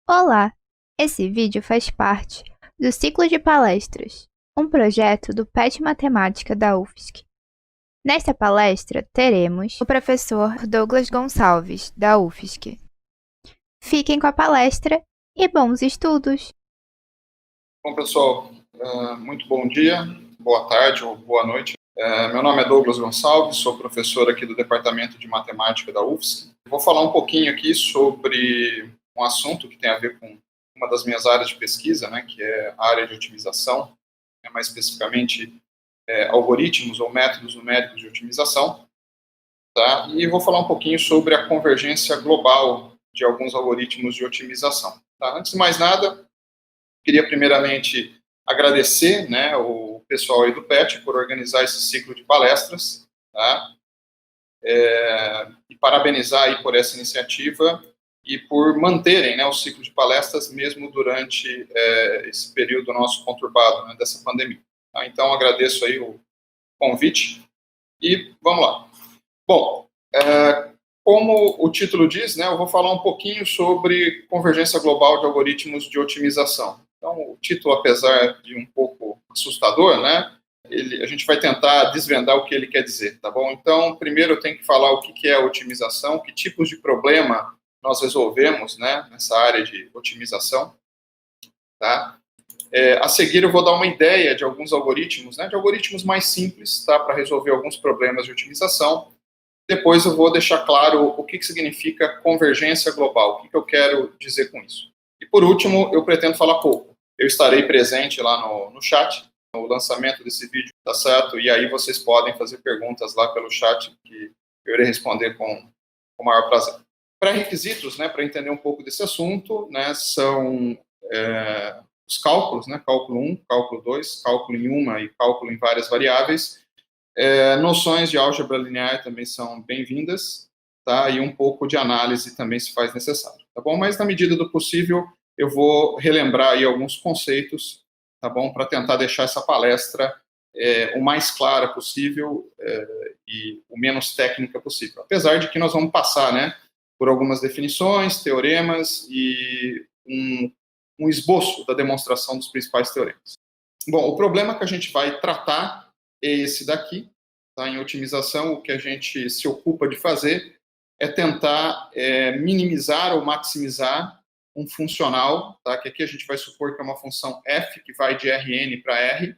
Olá! Esse vídeo faz parte do ciclo de palestras, um projeto do PET Matemática da UFSC. Nesta palestra, teremos o professor Douglas Gonçalves, da UFSC. Fiquem com a palestra e bons estudos! Bom, pessoal, muito bom dia, boa tarde ou boa noite. Meu nome é Douglas Gonçalves, sou professor aqui do Departamento de Matemática da UFSC. Vou falar um pouquinho aqui sobre um assunto que tem a ver com uma das minhas áreas de pesquisa, né, que é a área de otimização, mais especificamente algoritmos ou métodos numéricos de otimização, tá? E vou falar um pouquinho sobre a convergência global de alguns algoritmos de otimização. Tá? Antes de mais nada, queria primeiramente agradecer, né, o pessoal aí do PET por organizar esse ciclo de palestras, tá? E parabenizar aí por essa iniciativa e por manterem, né, o ciclo de palestras mesmo durante esse período nosso conturbado, né, dessa pandemia. Tá? Então, agradeço aí o convite e vamos lá. Bom, como o título diz, né, eu vou falar um pouquinho sobre convergência global de algoritmos de otimização. Então, o título, apesar de um pouco assustador, né, a gente vai tentar desvendar o que ele quer dizer, tá bom? Então, primeiro eu tenho que falar o que é a otimização, que tipos de problema nós resolvemos, né, nessa área de otimização, tá? A seguir eu vou dar uma ideia de alguns algoritmos, né, de algoritmos mais simples, tá, para resolver alguns problemas de otimização. Depois eu vou deixar claro o que significa convergência global, o que eu quero dizer com isso. E por último, eu pretendo falar pouco. Eu estarei presente lá no chat, no lançamento desse vídeo, tá certo? E aí vocês podem fazer perguntas lá pelo chat, que eu irei responder com o maior prazer. Pré-requisitos, né, para entender um pouco desse assunto, né, são os cálculos, né, cálculo 1, cálculo 2, cálculo em uma e cálculo em várias variáveis. Noções de álgebra linear também são bem-vindas, tá? E um pouco de análise também se faz necessário, tá bom? Mas na medida do possível, eu vou relembrar aí alguns conceitos, tá bom? Para tentar deixar essa palestra o mais clara possível e o menos técnica possível. Apesar de que nós vamos passar, né, por algumas definições, teoremas e um esboço da demonstração dos principais teoremas. Bom, o problema que a gente vai tratar é esse daqui, tá? Em otimização, o que a gente se ocupa de fazer é tentar minimizar ou maximizar um funcional, tá? Que aqui a gente vai supor que é uma função f, que vai de Rn para R,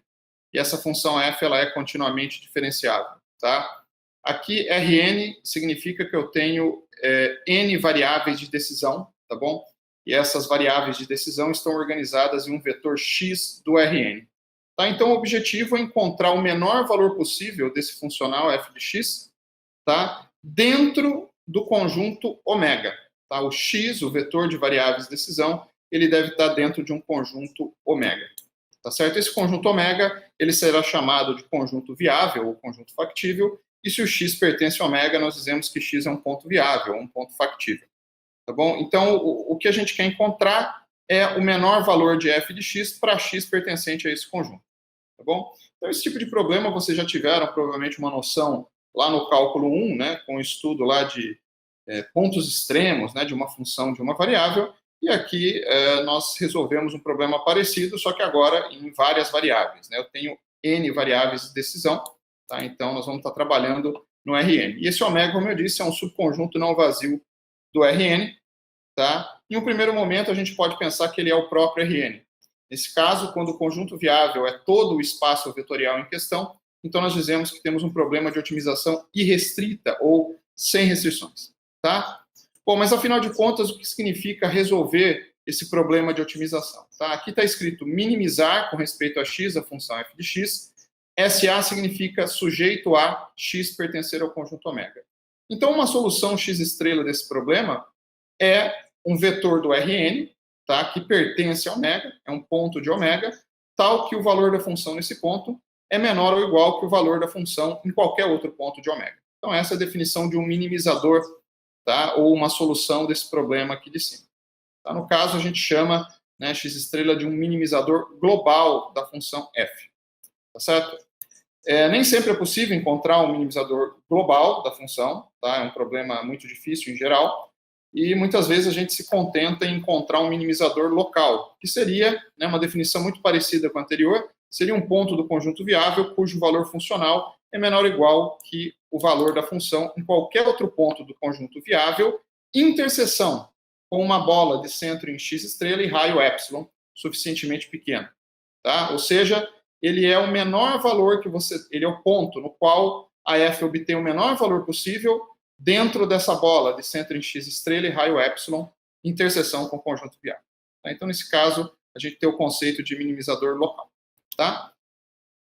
e essa função f ela é continuamente diferenciável, tá? Aqui, Rn significa que eu tenho n variáveis de decisão, tá bom? E essas variáveis de decisão estão organizadas em um vetor x do Rn. Tá? Então, o objetivo é encontrar o menor valor possível desse funcional f de x, tá? Dentro do conjunto ômega. Tá? O x, o vetor de variáveis de decisão, ele deve estar dentro de um conjunto ômega. Tá certo? Esse conjunto ômega ele será chamado de conjunto viável ou conjunto factível, e se o x pertence a ômega, nós dizemos que x é um ponto viável, um ponto factível. Tá bom? Então, o que a gente quer encontrar é o menor valor de f de x para x pertencente a esse conjunto. Tá bom? Então, esse tipo de problema vocês já tiveram provavelmente uma noção lá no cálculo 1, né, com o estudo lá de pontos extremos, né, de uma função de uma variável, e aqui nós resolvemos um problema parecido, só que agora em várias variáveis. Né? Eu tenho n variáveis de decisão, tá? Então nós vamos estar trabalhando no Rn. E esse ômega, como eu disse, é um subconjunto não vazio do Rn. Tá? Em um primeiro momento, a gente pode pensar que ele é o próprio Rn. Nesse caso, quando o conjunto viável é todo o espaço vetorial em questão, então nós dizemos que temos um problema de otimização irrestrita ou sem restrições. Tá? Bom, mas afinal de contas, o que significa resolver esse problema de otimização? Tá? Aqui está escrito minimizar com respeito a x, a função f de x. SA significa sujeito a x pertencer ao conjunto ômega. Então, uma solução x estrela desse problema é um vetor do Rn, tá, que pertence a ômega, é um ponto de ômega, tal que o valor da função nesse ponto é menor ou igual que o valor da função em qualquer outro ponto de ômega. Então, essa é a definição de um minimizador, tá, ou uma solução desse problema aqui de cima. Tá, no caso, a gente chama, né, x estrela de um minimizador global da função f. Tá certo? Nem sempre é possível encontrar um minimizador global da função, tá? É um problema muito difícil em geral. e muitas vezes a gente se contenta em encontrar um minimizador local, que seria, né, uma definição muito parecida com a anterior, seria um ponto do conjunto viável cujo valor funcional é menor ou igual que o valor da função em qualquer outro ponto do conjunto viável, interseção com uma bola de centro em x estrela e raio epsilon suficientemente pequeno. Tá? Ou seja, ele é o menor valor que ele é o ponto no qual a f obtém o menor valor possível dentro dessa bola de centro em x estrela e raio epsilon, interseção com o conjunto viável. Tá? Então, nesse caso, a gente tem o conceito de minimizador local. Tá?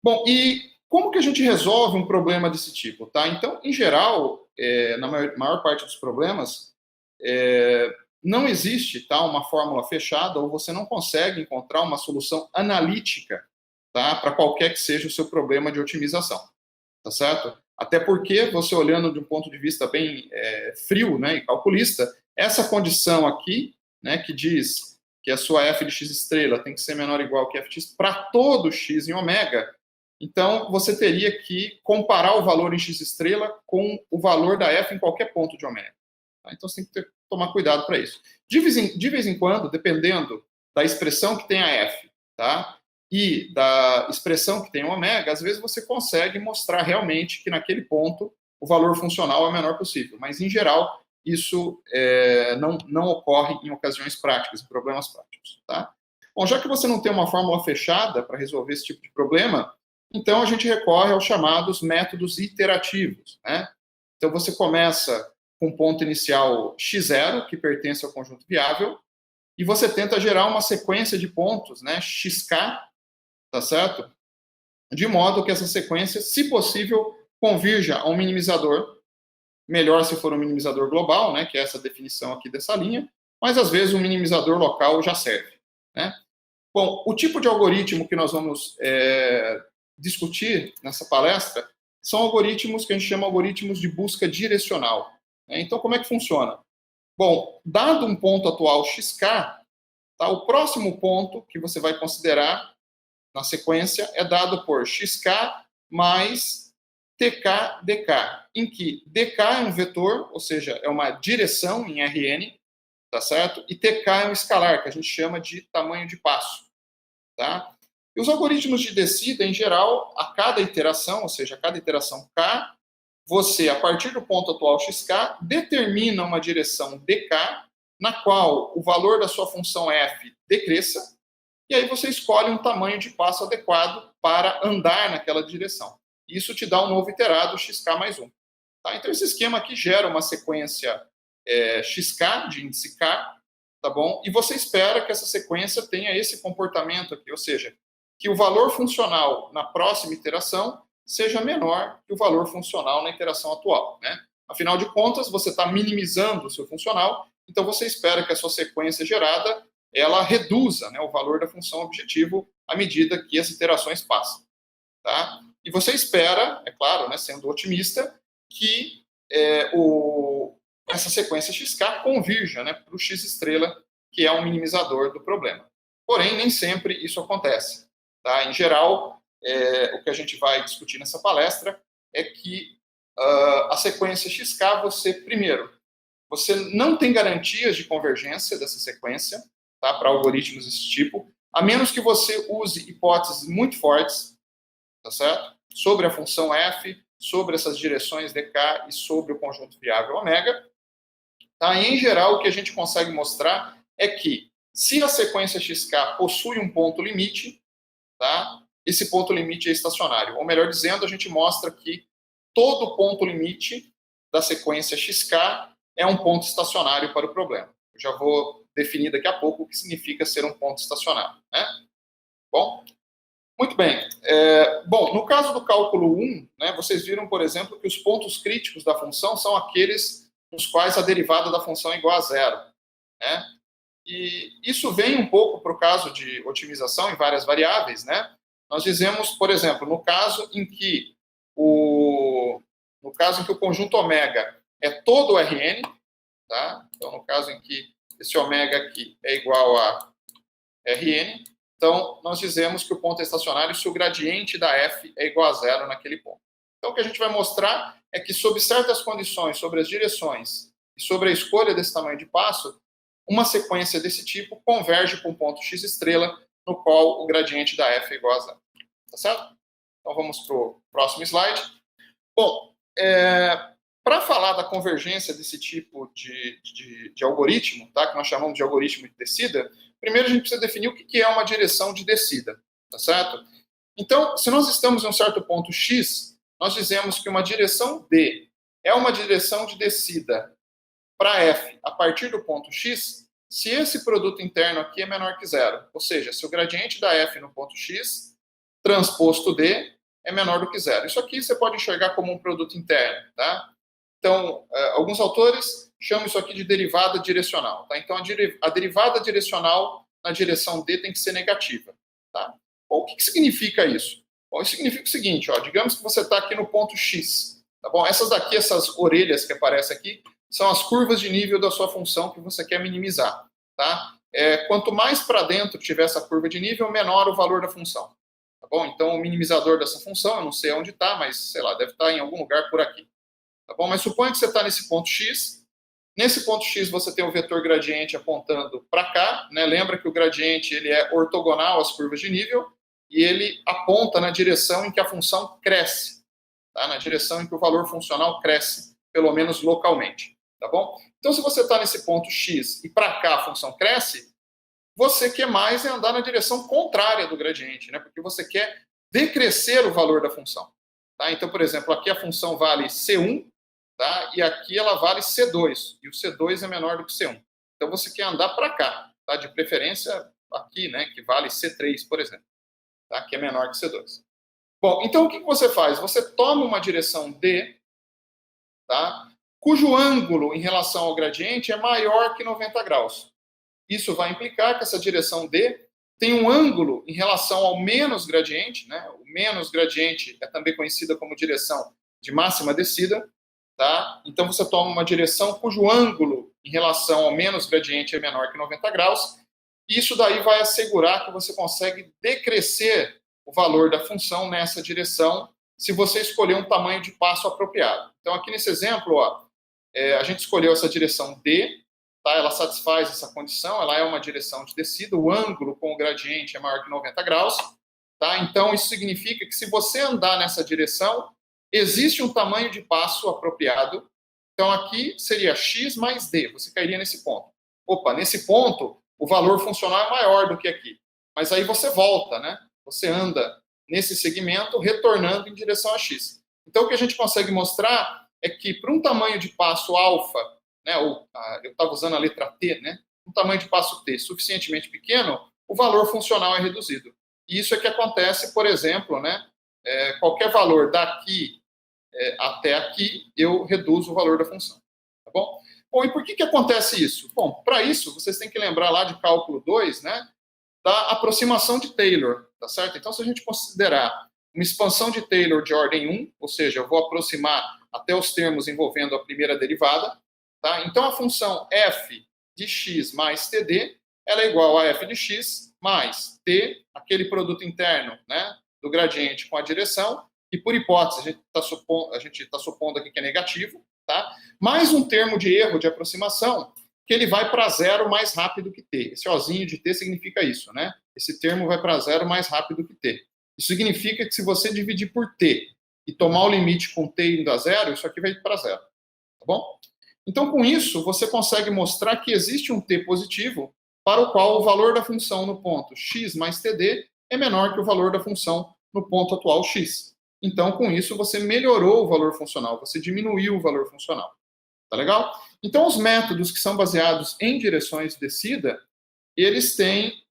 Bom, e como que a gente resolve um problema desse tipo? Tá? Então, em geral, na maior parte dos problemas, não existe, tá, uma fórmula fechada, ou você não consegue encontrar uma solução analítica, tá, para qualquer que seja o seu problema de otimização. Tá certo? Até porque, você olhando de um ponto de vista bem frio, né, e calculista, essa condição aqui, né, que diz que a sua f de x estrela tem que ser menor ou igual que f de x para todo x em ômega, então você teria que comparar o valor em x estrela com o valor da f em qualquer ponto de ômega. Tá? Então você tem que tomar cuidado para isso. De vez em quando, dependendo da expressão que tem a f, tá? E da expressão que tem o ômega, às vezes você consegue mostrar realmente que naquele ponto o valor funcional é o menor possível. Mas, em geral, isso não ocorre em ocasiões práticas, em problemas práticos. Tá? Bom, já que você não tem uma fórmula fechada para resolver esse tipo de problema, então a gente recorre aos chamados métodos iterativos. Né? Então, você começa com um ponto inicial x0, que pertence ao conjunto viável, e você tenta gerar uma sequência de pontos, né, xk, tá certo? De modo que essa sequência, se possível, convirja a um minimizador, melhor se for um minimizador global, né, que é essa definição aqui dessa linha, mas às vezes um minimizador local já serve. Né? Bom, o tipo de algoritmo que nós vamos discutir nessa palestra são algoritmos que a gente chama algoritmos de busca direcional. Né? Então, como é que funciona? Bom, dado um ponto atual xk, tá, o próximo ponto que você vai considerar na sequência é dado por xk mais tk dk, em que dk é um vetor, ou seja, é uma direção em Rn, tá certo? E tk é um escalar, que a gente chama de tamanho de passo. Tá? E os algoritmos de descida, em geral, a cada iteração, ou seja, a cada iteração k, você, a partir do ponto atual xk, determina uma direção dk, na qual o valor da sua função f decresça, e aí você escolhe um tamanho de passo adequado para andar naquela direção. Isso te dá um novo iterado xk mais 1. Tá? Então, esse esquema aqui gera uma sequência xk, de índice k, tá bom? E você espera que essa sequência tenha esse comportamento aqui, ou seja, que o valor funcional na próxima iteração seja menor que o valor funcional na iteração atual. Né? Afinal de contas, você está minimizando o seu funcional, então você espera que a sua sequência gerada ela reduza, né, o valor da função objetivo à medida que as iterações passam. Tá? E você espera, é claro, né, sendo otimista, que essa sequência xk convirja, né, para o x estrela, que é um minimizador do problema. Porém, nem sempre isso acontece. Tá? Em geral, o que a gente vai discutir nessa palestra é que a sequência xk, você não tem garantias de convergência dessa sequência, tá, para algoritmos desse tipo, a menos que você use hipóteses muito fortes, tá certo? Sobre a função f, sobre essas direções dk e sobre o conjunto viável ômega. Tá? E, em geral, o que a gente consegue mostrar é que, se a sequência xk possui um ponto limite, tá, esse ponto limite é estacionário. Ou melhor dizendo, a gente mostra que todo ponto limite da sequência xk é um ponto estacionário para o problema. Eu já vou definir daqui a pouco o que significa ser um ponto estacionário. Né? Bom, muito bem. Bom, no caso do cálculo 1, né, vocês viram, por exemplo, que os pontos críticos da função são aqueles nos quais a derivada da função é igual a zero. Né? E isso vem um pouco para o caso de otimização em várias variáveis. Né? Nós dizemos, por exemplo, no caso em que o conjunto ômega é todo Rn, tá? Então, no caso em que esse ômega aqui é igual a Rn, então nós dizemos que o ponto é estacionário se o gradiente da f é igual a zero naquele ponto. Então, o que a gente vai mostrar é que, sob certas condições, sobre as direções E sobre a escolha desse tamanho de passo, uma sequência desse tipo converge para um ponto x estrela, no qual o gradiente da f é igual a zero. Tá certo? Então vamos para o próximo slide. Bom, para falar da convergência desse tipo de algoritmo, tá, que nós chamamos de algoritmo de descida, primeiro a gente precisa definir o que é uma direção de descida, tá certo? Então, se nós estamos em um certo ponto x, nós dizemos que uma direção D é uma direção de descida para f a partir do ponto x, se esse produto interno aqui é menor que zero. Ou seja, se o gradiente da f no ponto x, transposto D, é menor do que zero. Isso aqui você pode enxergar como um produto interno, tá? Então, alguns autores chamam isso aqui de derivada direcional, tá? Então, a derivada direcional na direção D tem que ser negativa, tá? Bom, o que significa isso? Bom, isso significa o seguinte, ó, digamos que você está aqui no ponto x, tá bom? Essas daqui, essas orelhas que aparecem aqui, são as curvas de nível da sua função que você quer minimizar, tá? Quanto mais para dentro tiver essa curva de nível, menor o valor da função, tá bom? Então, o minimizador dessa função, eu não sei onde está, mas, sei lá, deve estar em algum lugar por aqui, tá bom? Mas suponha que você está nesse ponto x. Nesse ponto x você tem o vetor gradiente apontando para cá, né? Lembra que o gradiente ele é ortogonal às curvas de nível e ele aponta na direção em que a função cresce, tá? Na direção em que o valor funcional cresce, pelo menos localmente, tá bom? Então, se você está nesse ponto x e para cá a função cresce, você quer mais é andar na direção contrária do gradiente, né? Porque você quer decrescer o valor da função, tá? Então, por exemplo, aqui a função vale C1, tá? E aqui ela vale C2, e o C2 é menor do que C1. Então você quer andar para cá, tá? De preferência aqui, né? Que vale C3, por exemplo, tá? Que é menor que C2. Bom, então o que você faz? Você toma uma direção D, tá? Cujo ângulo em relação ao gradiente é maior que 90 graus. Isso vai implicar que essa direção D tem um ângulo em relação ao menos gradiente, né? O menos gradiente é também conhecida como direção de máxima descida, tá? Então você toma uma direção cujo ângulo em relação ao menos gradiente é menor que 90 graus. E isso daí vai assegurar que você consegue decrescer o valor da função nessa direção se você escolher um tamanho de passo apropriado. Então aqui nesse exemplo, ó, a gente escolheu essa direção D, tá? Ela satisfaz essa condição, ela é uma direção de descida, o ângulo com o gradiente é maior que 90 graus, tá? Então isso significa que se você andar nessa direção, existe um tamanho de passo apropriado. Então, aqui seria x mais d. Você cairia nesse ponto. Opa, nesse ponto, o valor funcional é maior do que aqui. Mas aí você volta, né? Você anda nesse segmento, retornando em direção a x. Então, o que a gente consegue mostrar é que, para um tamanho de passo alfa, né, eu estava usando a letra t, né? Um tamanho de passo t suficientemente pequeno, o valor funcional é reduzido. E isso é que acontece, por exemplo, né? Qualquer valor daqui até aqui, eu reduzo o valor da função. Tá bom? Bom, e por que acontece isso? Bom, para isso, vocês têm que lembrar lá de cálculo 2, né, da aproximação de Taylor, tá certo? Então, se a gente considerar uma expansão de Taylor de ordem 1, ou seja, eu vou aproximar até os termos envolvendo a primeira derivada, tá? Então, a função f de x mais td, ela é igual a f de x mais t, aquele produto interno, né, do gradiente com a direção, e por hipótese, a gente está supondo aqui que é negativo, tá? Mais um termo de erro de aproximação, que ele vai para zero mais rápido que t. Esse ozinho de t significa isso, né? Esse termo vai para zero mais rápido que t. Isso significa que se você dividir por t e tomar o limite com t indo a zero, isso aqui vai para zero, tá bom? Então, com isso, você consegue mostrar que existe um t positivo para o qual o valor da função no ponto x mais td é menor que o valor da função no ponto atual x. Então, com isso, você melhorou o valor funcional, você diminuiu o valor funcional. Tá legal? Então, os métodos que são baseados em direções de descida, eles têm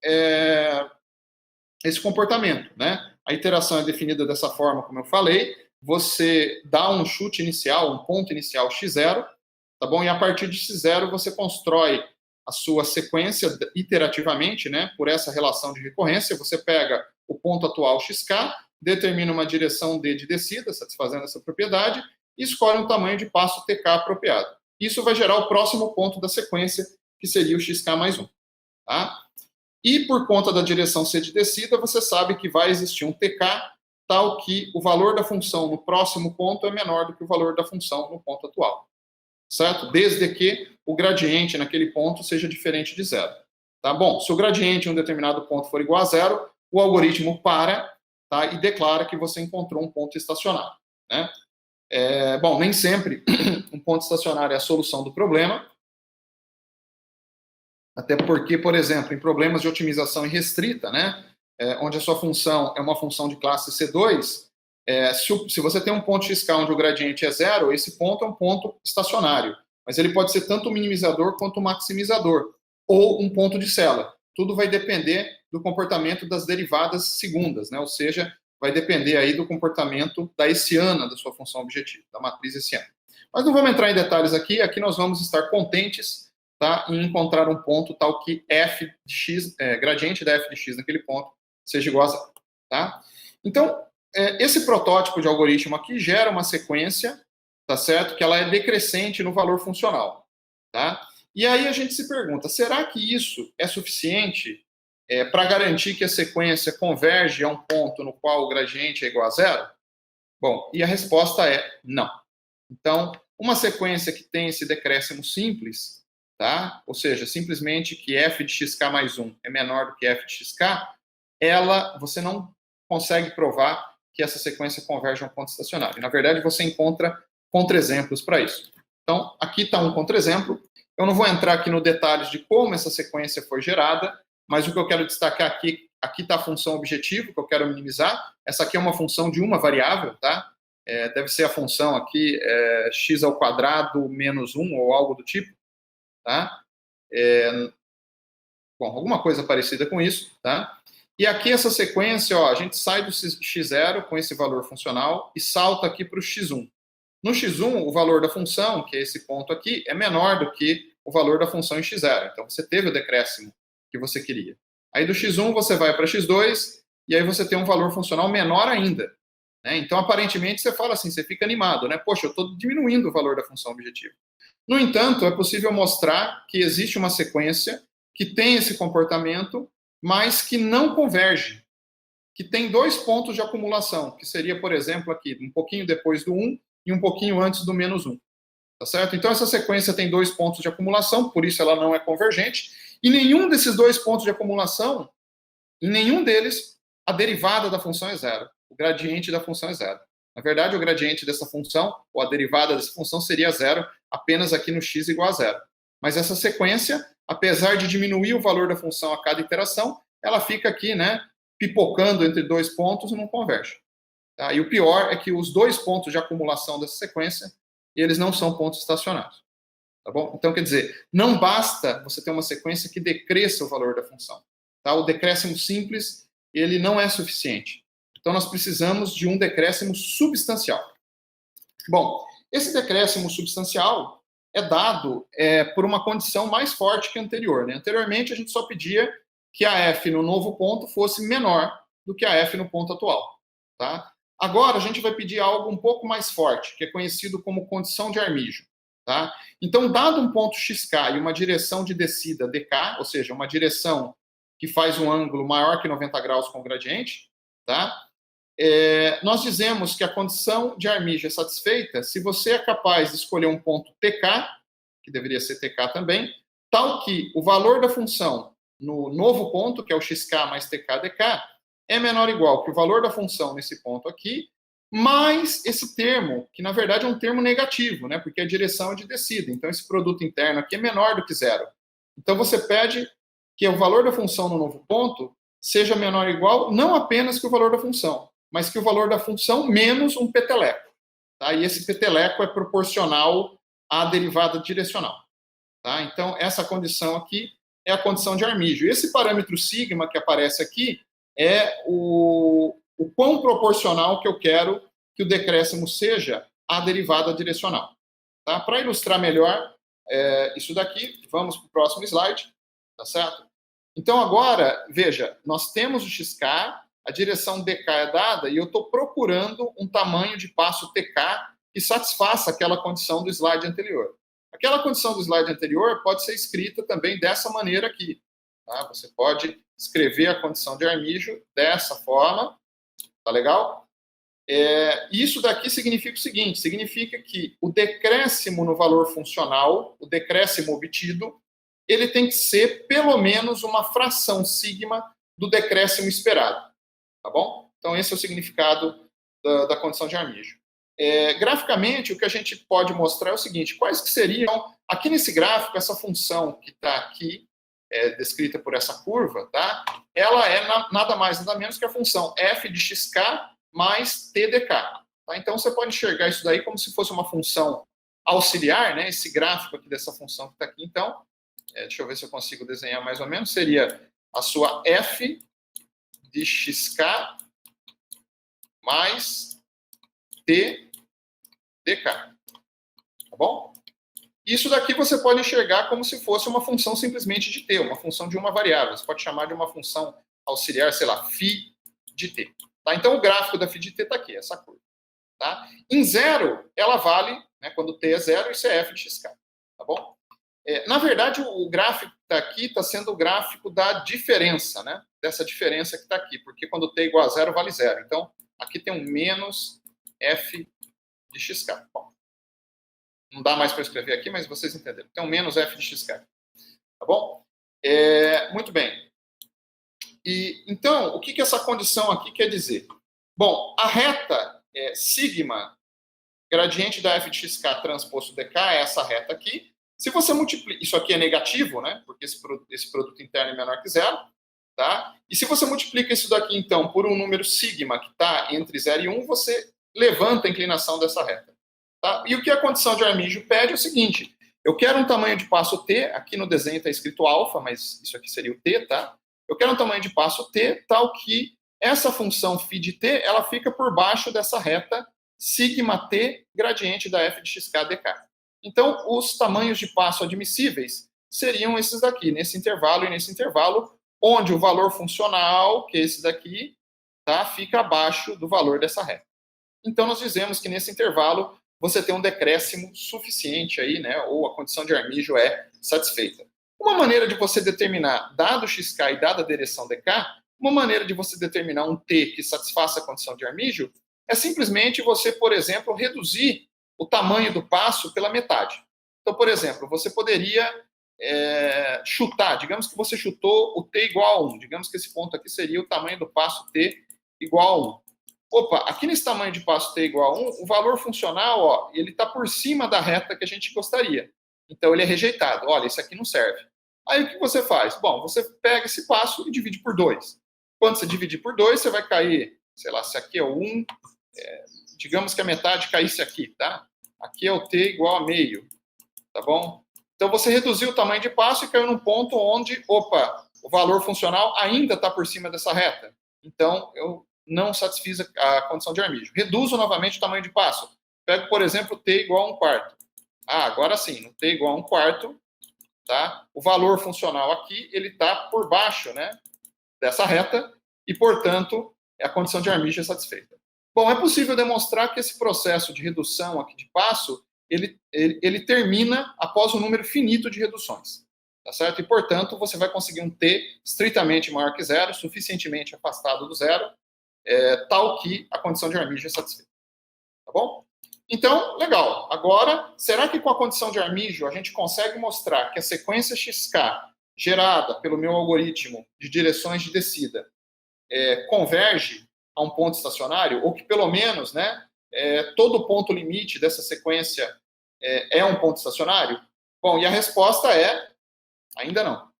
esse comportamento, né? A iteração é definida dessa forma, como eu falei. Você dá um chute inicial, um ponto inicial x0, tá bom? E a partir de x0 você constrói a sua sequência iterativamente, né? Por essa relação de recorrência, você pega o ponto atual xk, determina uma direção d de descida, satisfazendo essa propriedade, e escolhe um tamanho de passo tk apropriado. Isso vai gerar o próximo ponto da sequência, que seria o xk mais 1. Tá? E por conta da direção c de descida, você sabe que vai existir um tk, tal que o valor da função no próximo ponto é menor do que o valor da função no ponto atual. certo? Desde que o gradiente naquele ponto seja diferente de zero. Tá bom? Se o gradiente em um determinado ponto for igual a zero, o algoritmo para, tá, e declara que você encontrou um ponto estacionário, né? Bom, nem sempre um ponto estacionário é a solução do problema, até porque, por exemplo, em problemas de otimização irrestrita, né, onde a sua função é uma função de classe C2, se você tem um ponto xk onde o gradiente é zero, esse ponto é um ponto estacionário, mas ele pode ser tanto o minimizador quanto o maximizador, ou um ponto de cela. Tudo vai depender do comportamento das derivadas segundas, né, ou seja, vai depender aí do comportamento da hessiana da sua função objetiva, da matriz hessiana. Mas não vamos entrar em detalhes aqui, aqui nós vamos estar contentes, tá, em encontrar um ponto tal que f de x, gradiente da f de x naquele ponto seja igual a zero. Tá? Então, esse protótipo de algoritmo aqui gera uma sequência, tá certo, que ela é decrescente no valor funcional. Tá? E aí a gente se pergunta, será que isso é suficiente para garantir que a sequência converge a um ponto no qual o gradiente é igual a zero? Bom, e a resposta é não. Então, uma sequência que tem esse decréscimo simples, tá? Ou seja, simplesmente que f de xk mais 1 é menor do que f de xk, você não consegue provar que essa sequência converge a um ponto estacionário. Na verdade, você encontra contra-exemplos para isso. Então, aqui está um contra-exemplo. Eu não vou entrar aqui no detalhes de como essa sequência foi gerada, mas o que eu quero destacar aqui está a função objetivo, que eu quero minimizar. Essa aqui é uma função de uma variável, tá? Deve ser a função aqui, x ao quadrado menos 1, ou algo do tipo, tá? Bom, alguma coisa parecida com isso, tá? E aqui essa sequência, ó, a gente sai do x0 com esse valor funcional e salta aqui para o x1. No x1, o valor da função, que é esse ponto aqui, é menor do que o valor da função em x0. Então, você teve o decréscimo que você queria. Aí do x1 você vai para x2 e aí você tem um valor funcional menor ainda. Né? Então, aparentemente, você fala assim, você fica animado, né? Poxa, eu estou diminuindo o valor da função objetiva. No entanto, é possível mostrar que existe uma sequência que tem esse comportamento, mas que não converge, que tem dois pontos de acumulação, que seria, por exemplo, aqui, um pouquinho depois do 1 e um pouquinho antes do menos 1. Tá certo? Então, essa sequência tem dois pontos de acumulação, por isso ela não é convergente, e nenhum desses dois pontos de acumulação, em nenhum deles, a derivada da função é zero. O gradiente da função é zero. Na verdade, o gradiente dessa função, ou a derivada dessa função, seria zero, apenas aqui no x igual a zero. Mas essa sequência, apesar de diminuir o valor da função a cada iteração, ela fica aqui, né, pipocando entre dois pontos e não converge. Tá? E o pior é que os dois pontos de acumulação dessa sequência, eles não são pontos estacionários. Tá bom? Então, quer dizer, não basta você ter uma sequência que decresça o valor da função. Tá? O decréscimo simples, ele não é suficiente. Então, nós precisamos de um decréscimo substancial. Bom, esse decréscimo substancial é dado por uma condição mais forte que a anterior. Né? Anteriormente, a gente só pedia que a f no novo ponto fosse menor do que a f no ponto atual. Tá? Agora, a gente vai pedir algo um pouco mais forte, que é conhecido como condição de Armijo. Tá? Então, dado um ponto xk e uma direção de descida dk, ou seja, uma direção que faz um ângulo maior que 90 graus com o gradiente, tá? Nós dizemos que a condição de Armijo é satisfeita se você é capaz de escolher um ponto tk, que deveria ser tk também, tal que o valor da função no novo ponto, que é o xk mais tk dk, é menor ou igual que o valor da função nesse ponto aqui, mais esse termo, que na verdade é um termo negativo, né? Porque a direção é de descida. Então, esse produto interno aqui é menor do que zero. Então, você pede que o valor da função no novo ponto seja menor ou igual, não apenas que o valor da função, mas que o valor da função menos um peteleco. Tá? E esse peteleco é proporcional à derivada direcional. Tá? Então, essa condição aqui é a condição de Armijo. Esse parâmetro sigma que aparece aqui é o quão proporcional que eu quero que o decréscimo seja à derivada direcional. Tá? Para ilustrar melhor isso daqui, vamos para o próximo slide. Tá certo? Então, agora, veja, nós temos o xk, a direção dk é dada, e eu estou procurando um tamanho de passo tk que satisfaça aquela condição do slide anterior. Aquela condição do slide anterior pode ser escrita também dessa maneira aqui. Tá? Você pode escrever a condição de Armijo dessa forma. Tá legal? Isso daqui significa o seguinte, significa que o decréscimo no valor funcional, o decréscimo obtido, ele tem que ser pelo menos uma fração sigma do decréscimo esperado, tá bom? Então, esse é o significado da condição de Armijo. Graficamente, o que a gente pode mostrar é o seguinte, quais que seriam, aqui nesse gráfico, essa função que está aqui, descrita por essa curva, tá? Ela é nada mais, nada menos que a função f de xk mais t dk. Tá? Então, você pode enxergar isso daí como se fosse uma função auxiliar, né? Esse gráfico aqui dessa função que está aqui, então, deixa eu ver se eu consigo desenhar mais ou menos, seria a sua f de xk mais t dk. Tá bom? Isso daqui você pode enxergar como se fosse uma função simplesmente de t, uma função de uma variável. Você pode chamar de uma função auxiliar, sei lá, φ de t. Tá? Então, o gráfico da φ de t está aqui, essa curva. Tá? Em zero, ela vale, né, quando t é zero, isso é f de xk. Tá bom? Na verdade, o gráfico que está aqui está sendo o gráfico da diferença, né? Dessa diferença que está aqui, porque quando t é igual a zero, vale zero. Então, aqui tem um menos f de xk. Bom, não dá mais para escrever aqui, mas vocês entenderam. Tem um menos f de xk. Tá bom? Muito bem. Então, o que essa condição aqui quer dizer? Bom, a reta sigma gradiente da f de xk transposto dk é essa reta aqui. Se você multiplica, isso aqui é negativo, né? Porque esse produto interno é menor que zero, tá? E se você multiplica isso daqui, então, por um número sigma que está entre 0 e 1, você levanta a inclinação dessa reta. Tá? E o que a condição de Armijo pede é o seguinte, eu quero um tamanho de passo t, aqui no desenho está escrito alfa, mas isso aqui seria o t, tá? Eu quero um tamanho de passo t, tal que essa função φ de t, ela fica por baixo dessa reta sigma t gradiente da f de xk dk. Então, os tamanhos de passo admissíveis seriam esses daqui, nesse intervalo e nesse intervalo, onde o valor funcional, que é esse daqui, tá, fica abaixo do valor dessa reta. Então, nós dizemos que nesse intervalo você tem um decréscimo suficiente aí, né, ou a condição de Armijo é satisfeita. Uma maneira de você determinar, dado xk e dada a direção dk, uma maneira de você determinar um t que satisfaça a condição de Armijo é simplesmente você, por exemplo, reduzir o tamanho do passo pela metade. Então, por exemplo, você poderia chutar, digamos que você chutou o t igual a 1, digamos que esse ponto aqui seria o tamanho do passo t igual a 1. Opa, aqui nesse tamanho de passo t igual a 1, o valor funcional, ó, ele está por cima da reta que a gente gostaria. Então, ele é rejeitado. Olha, isso aqui não serve. Aí, o que você faz? Bom, você pega esse passo e divide por 2. Quando você dividir por 2, você vai cair, sei lá, se aqui é o 1, digamos que a metade caísse aqui, tá? Aqui é o t igual a meio, tá bom? Então, você reduziu o tamanho de passo e caiu num ponto onde, opa, o valor funcional ainda está por cima dessa reta. Então, eu não satisfiz a condição de Armijo. Reduzo novamente o tamanho de passo. Pego, por exemplo, t igual a 1/4. Agora sim, no t igual a 1/4, tá? O valor funcional aqui, ele está por baixo, né, dessa reta e, portanto, a condição de Armijo é satisfeita. Bom, é possível demonstrar que esse processo de redução aqui de passo, ele termina após um número finito de reduções, tá certo? E, portanto, você vai conseguir um t estritamente maior que zero, suficientemente afastado do zero, tal que a condição de Armijo é satisfeita. Tá bom? Então, legal. Agora, será que com a condição de Armijo a gente consegue mostrar que a sequência xk gerada pelo meu algoritmo de direções de descida converge a um ponto estacionário, ou que pelo menos, né, todo ponto limite dessa sequência é um ponto estacionário? Bom, e a resposta é ainda não.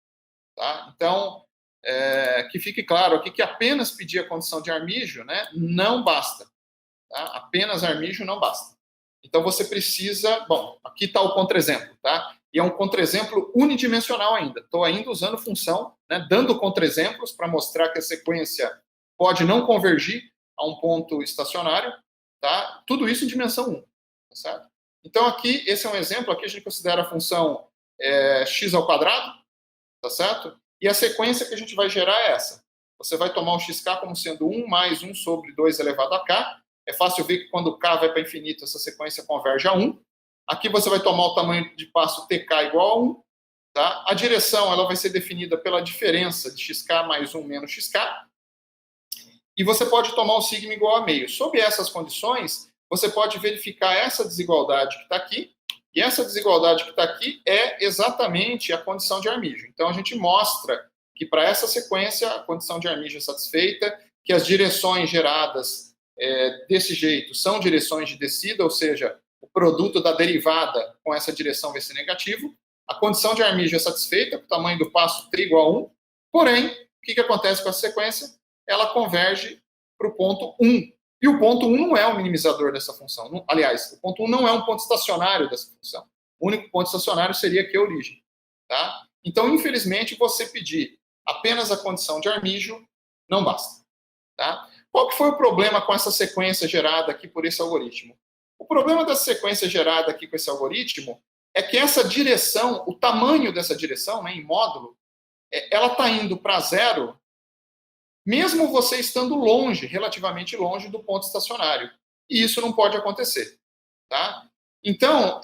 Tá? Então, que fique claro aqui que apenas pedir a condição de Armijo, né, não basta. Tá? Apenas Armijo não basta. Então, você precisa... Bom, aqui está o contra-exemplo, tá? E é um contra-exemplo unidimensional ainda. Estou ainda usando função, né, dando contra-exemplos para mostrar que a sequência pode não convergir a um ponto estacionário, tá? Tudo isso em dimensão 1, tá certo? Então, aqui, esse é um exemplo, aqui a gente considera a função x ao quadrado, tá certo? E a sequência que a gente vai gerar é essa. Você vai tomar o xk como sendo 1 mais 1 sobre 2 elevado a k. É fácil ver que quando k vai para infinito, essa sequência converge a 1. Aqui você vai tomar o tamanho de passo tk igual a 1. Tá? A direção ela vai ser definida pela diferença de xk mais 1 menos xk. e você pode tomar o sigma igual a meio. Sob essas condições, você pode verificar essa desigualdade que está aqui, e essa desigualdade que está aqui é exatamente a condição de Armígio. Então, a gente mostra que para essa sequência, a condição de Armígio é satisfeita, que as direções geradas desse jeito são direções de descida, ou seja, o produto da derivada com essa direção vai ser negativo. A condição de Armígio é satisfeita, o tamanho do passo t igual a 1, porém, o que acontece com essa sequência? Ela converge para o ponto 1. E o ponto 1 não é o minimizador dessa função. Aliás, o ponto 1 não é um ponto estacionário dessa função. O único ponto estacionário seria aqui a origem. Tá? Então, infelizmente, você pedir apenas a condição de Armígio não basta. Tá? Qual que foi o problema com essa sequência gerada aqui por esse algoritmo? O problema dessa sequência gerada aqui com esse algoritmo é que essa direção, o tamanho dessa direção, né, em módulo, ela está indo para zero, mesmo você estando longe, relativamente longe do ponto estacionário. E isso não pode acontecer. Tá? Então,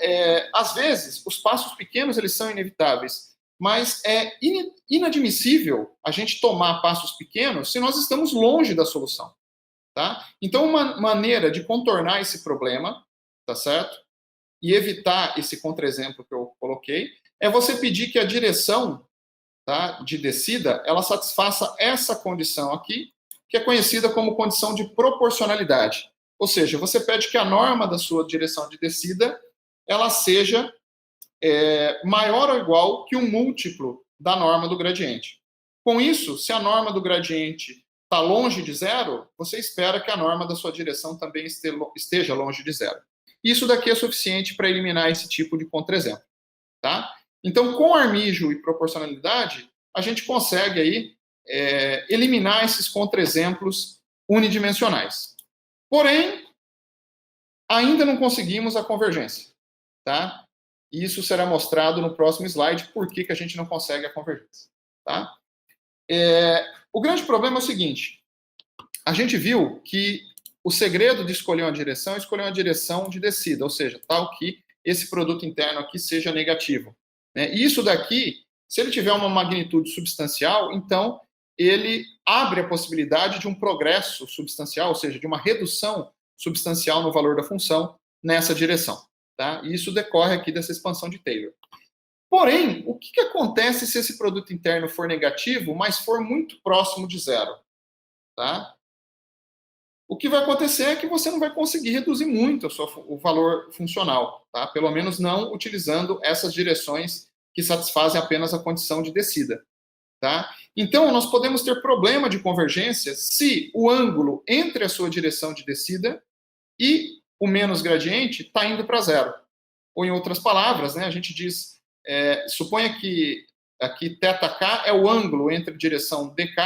às vezes, os passos pequenos eles são inevitáveis, mas é inadmissível a gente tomar passos pequenos se nós estamos longe da solução. Tá? Então, uma maneira de contornar esse problema, tá certo? E evitar esse contra-exemplo que eu coloquei, é você pedir que a direção, tá, de descida, ela satisfaça essa condição aqui, que é conhecida como condição de proporcionalidade. Ou seja, você pede que a norma da sua direção de descida ela seja maior ou igual que um múltiplo da norma do gradiente. Com isso, se a norma do gradiente está longe de zero, você espera que a norma da sua direção também esteja longe de zero. Isso daqui é suficiente para eliminar esse tipo de contra-exemplo. Tá? Então, com Armígio e proporcionalidade, a gente consegue aí, eliminar esses contra-exemplos unidimensionais. Porém, ainda não conseguimos a convergência. Tá? E isso será mostrado no próximo slide, por que a gente não consegue a convergência. Tá? O grande problema é o seguinte, a gente viu que o segredo de escolher uma direção é escolher uma direção de descida, ou seja, tal que esse produto interno aqui seja negativo. Né? E isso daqui, se ele tiver uma magnitude substancial, então ele abre a possibilidade de um progresso substancial, ou seja, de uma redução substancial no valor da função nessa direção. Tá? E isso decorre aqui dessa expansão de Taylor. Porém, o que acontece se esse produto interno for negativo, mas for muito próximo de zero? Tá? O que vai acontecer é que você não vai conseguir reduzir muito o valor funcional, tá? Pelo menos não utilizando essas direções que satisfazem apenas a condição de descida. Tá? Então, nós podemos ter problema de convergência se o ângulo entre a sua direção de descida e o menos gradiente está indo para zero. Ou, em outras palavras, né, a gente diz, suponha que aqui θk é o ângulo entre a direção dk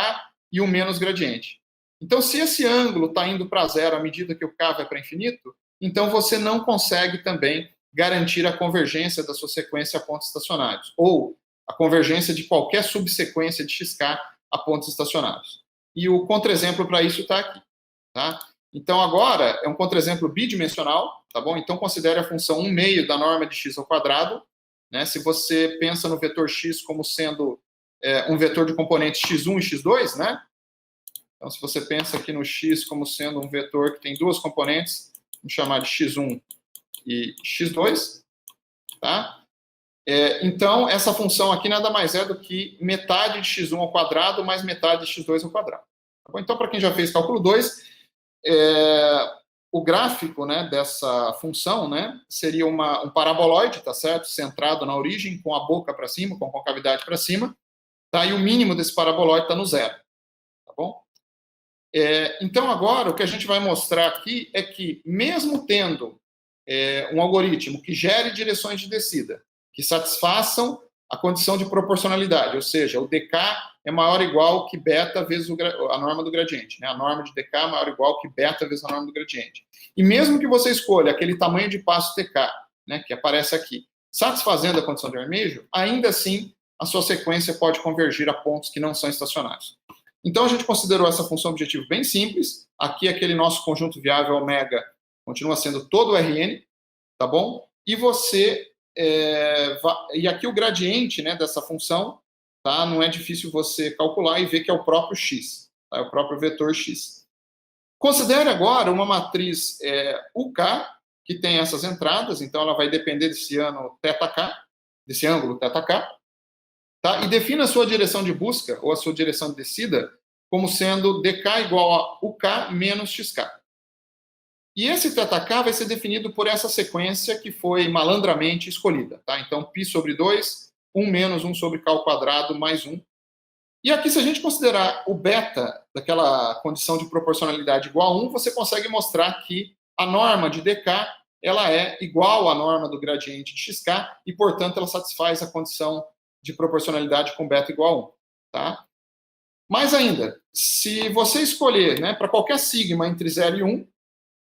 e o menos gradiente. Então, se esse ângulo está indo para zero à medida que o k vai para infinito, então você não consegue também garantir a convergência da sua sequência a pontos estacionários, ou a convergência de qualquer subsequência de xk a pontos estacionários. E o contra-exemplo para isso está aqui. Tá? Então, agora, é um contra-exemplo bidimensional, tá bom? Então, considere a função 1/2 da norma de x ao quadrado. Né? Se você pensa no vetor x como sendo um vetor de componentes x1 e x2, né? Então, se você pensa aqui no x como sendo um vetor que tem duas componentes, vamos chamar de x1 e x2, tá? Então, essa função aqui nada mais é do que metade de x1 ao quadrado mais metade de x2 ao quadrado. Tá bom? Então, para quem já fez cálculo 2, o gráfico, né, dessa função, né, seria um paraboloide, tá certo? Centrado na origem, com a boca para cima, com a concavidade para cima, tá? E o mínimo desse paraboloide está no zero. Tá bom? Então, agora, o que a gente vai mostrar aqui é que, mesmo tendo um algoritmo que gere direções de descida, que satisfaçam a condição de proporcionalidade, ou seja, o dk é maior ou igual que beta vezes a norma do gradiente. Né? A norma de dk é maior ou igual que beta vezes a norma do gradiente. E mesmo que você escolha aquele tamanho de passo tk, né, que aparece aqui, satisfazendo a condição de Armígio, ainda assim, a sua sequência pode convergir a pontos que não são estacionários. Então, a gente considerou essa função objetivo bem simples. Aqui, aquele nosso conjunto viável ômega continua sendo todo o Rn, tá bom? E você... e aqui o gradiente, né, dessa função, tá? Não é difícil você calcular e ver que é o próprio x, tá? É o próprio vetor x. Considere agora uma matriz UK, que tem essas entradas, então ela vai depender desse ângulo θk, tá? E defina a sua direção de busca, ou a sua direção de descida, como sendo dk igual a uk menos xk. E esse θk vai ser definido por essa sequência que foi malandramente escolhida, tá? Então, π sobre 2, 1 menos 1 sobre k ao quadrado mais 1. E aqui, se a gente considerar o beta daquela condição de proporcionalidade igual a 1, você consegue mostrar que a norma de dk ela é igual à norma do gradiente de xk e, portanto, ela satisfaz a condição de proporcionalidade com beta igual a 1. Tá? Mais ainda, se você escolher, né, para qualquer sigma entre 0 e 1,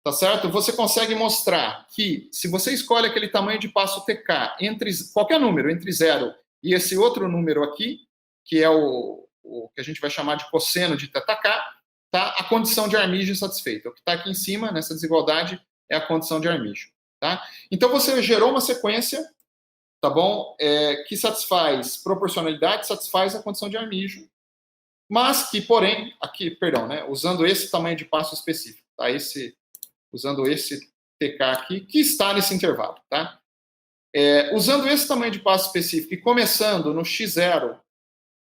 tá certo? Você consegue mostrar que, se você escolhe aquele tamanho de passo tk entre qualquer número, entre 0 e esse outro número aqui, que é o que a gente vai chamar de cosseno de θk, tá? A condição de Armígio satisfeita. O que está aqui em cima, nessa desigualdade, é a condição de Armígio. Tá? Então, você gerou uma sequência, tá bom? Que satisfaz proporcionalidade, satisfaz a condição de Armígio, mas que, porém, aqui, perdão, né? Usando esse tamanho de passo específico, tá? Usando esse TK aqui, que está nesse intervalo, tá? Usando esse tamanho de passo específico e começando no x0,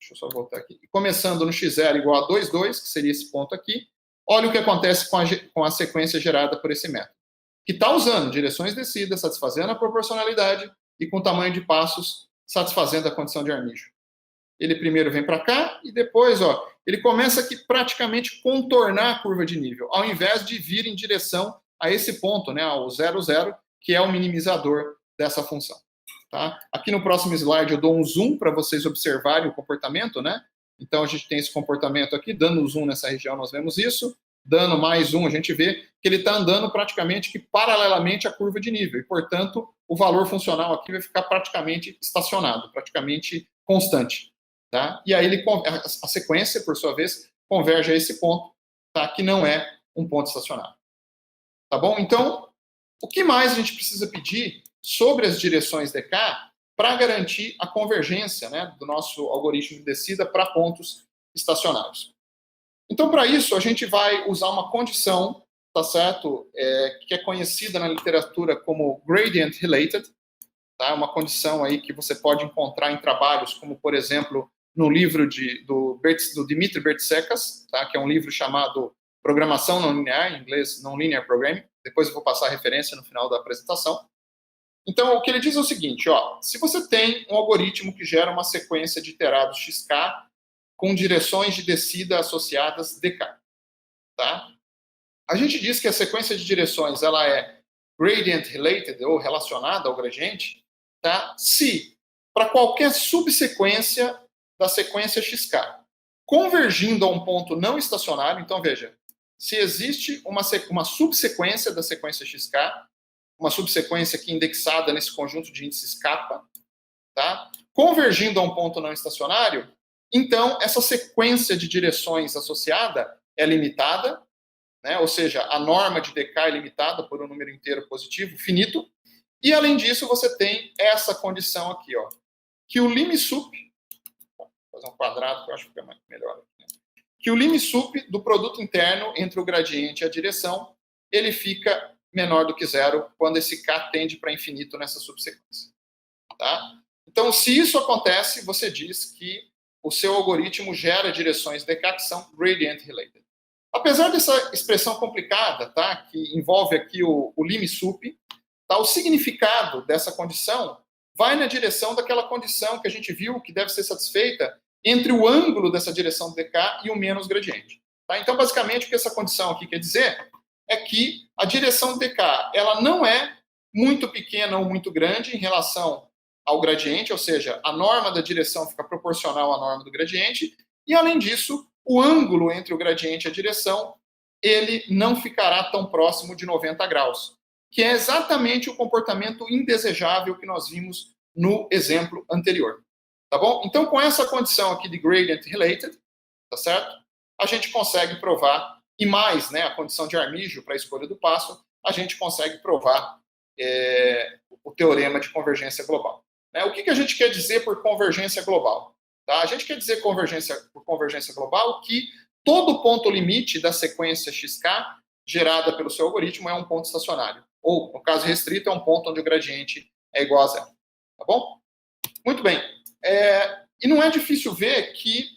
deixa eu só voltar aqui, começando no x0 igual a 2, 2, que seria esse ponto aqui, olha o que acontece com a sequência gerada por esse método, que está usando direções descidas, satisfazendo a proporcionalidade e com tamanho de passos, satisfazendo a condição de Armígio. Ele primeiro vem para cá e depois, ó, ele começa aqui praticamente contornar a curva de nível, ao invés de vir em direção a esse ponto, né, ao 0, 0, que é o minimizador dessa função. Tá? Aqui no próximo slide eu dou um zoom para vocês observarem o comportamento, né? Então a gente tem esse comportamento aqui, dando um zoom nessa região nós vemos isso, dando mais zoom a gente vê que ele está andando praticamente que paralelamente à curva de nível, e portanto o valor funcional aqui vai ficar praticamente estacionado, praticamente constante. Tá? E aí a sequência, por sua vez, converge a esse ponto, tá? Que não é um ponto estacionário. Tá bom? Então, o que mais a gente precisa pedir sobre as direções dk para garantir a convergência, né, do nosso algoritmo de descida para pontos estacionários? Então, para isso, a gente vai usar uma condição, tá certo? Que é conhecida na literatura como gradient related, tá? Uma condição aí que você pode encontrar em trabalhos como, por exemplo, no livro do Dimitri Bertsekas, tá? Que é um livro chamado Programação Não Linear, em inglês Non-Linear Programming. Depois eu vou passar a referência no final da apresentação. Então, o que ele diz é o seguinte, ó, se você tem um algoritmo que gera uma sequência de iterados xk com direções de descida associadas dk, tá? A gente diz que a sequência de direções ela é gradient related, ou relacionada ao gradiente, tá? Se, para qualquer subsequência da sequência xk, convergindo a um ponto não estacionário, então veja, se existe uma subsequência da sequência xk, uma subsequência aqui indexada nesse conjunto de índices k, tá? Convergindo a um ponto não estacionário, então essa sequência de direções associada é limitada, né? Ou seja, a norma de dk é limitada por um número inteiro positivo, finito, e além disso você tem essa condição aqui, ó, que o lim_sup, vou fazer um quadrado que eu acho que fica melhor aqui, né? Que o lim_sup do produto interno entre o gradiente e a direção, ele fica menor do que zero quando esse k tende para infinito nessa subsequência. Tá? Então, se isso acontece, você diz que o seu algoritmo gera direções dk que são gradient related. Apesar dessa expressão complicada, tá, que envolve aqui o lim_sup, tá, o significado dessa condição vai na direção daquela condição que a gente viu que deve ser satisfeita entre o ângulo dessa direção dk e o menos gradiente. Tá? Então, basicamente, o que essa condição aqui quer dizer é que a direção dk ela não é muito pequena ou muito grande em relação ao gradiente, ou seja, a norma da direção fica proporcional à norma do gradiente, e além disso, o ângulo entre o gradiente e a direção, ele não ficará tão próximo de 90 graus, que é exatamente o comportamento indesejável que nós vimos no exemplo anterior. Tá bom? Então, com essa condição aqui de gradient related, tá certo? A gente consegue provar, e mais, né, a condição de Armígio para a escolha do passo, a gente consegue provar o teorema de convergência global. Né? O que a gente quer dizer por convergência global? Tá? A gente quer dizer por convergência global que todo ponto limite da sequência xk gerada pelo seu algoritmo é um ponto estacionário. Ou, no caso restrito, é um ponto onde o gradiente é igual a zero. Tá bom? Muito bem. E não é difícil ver que,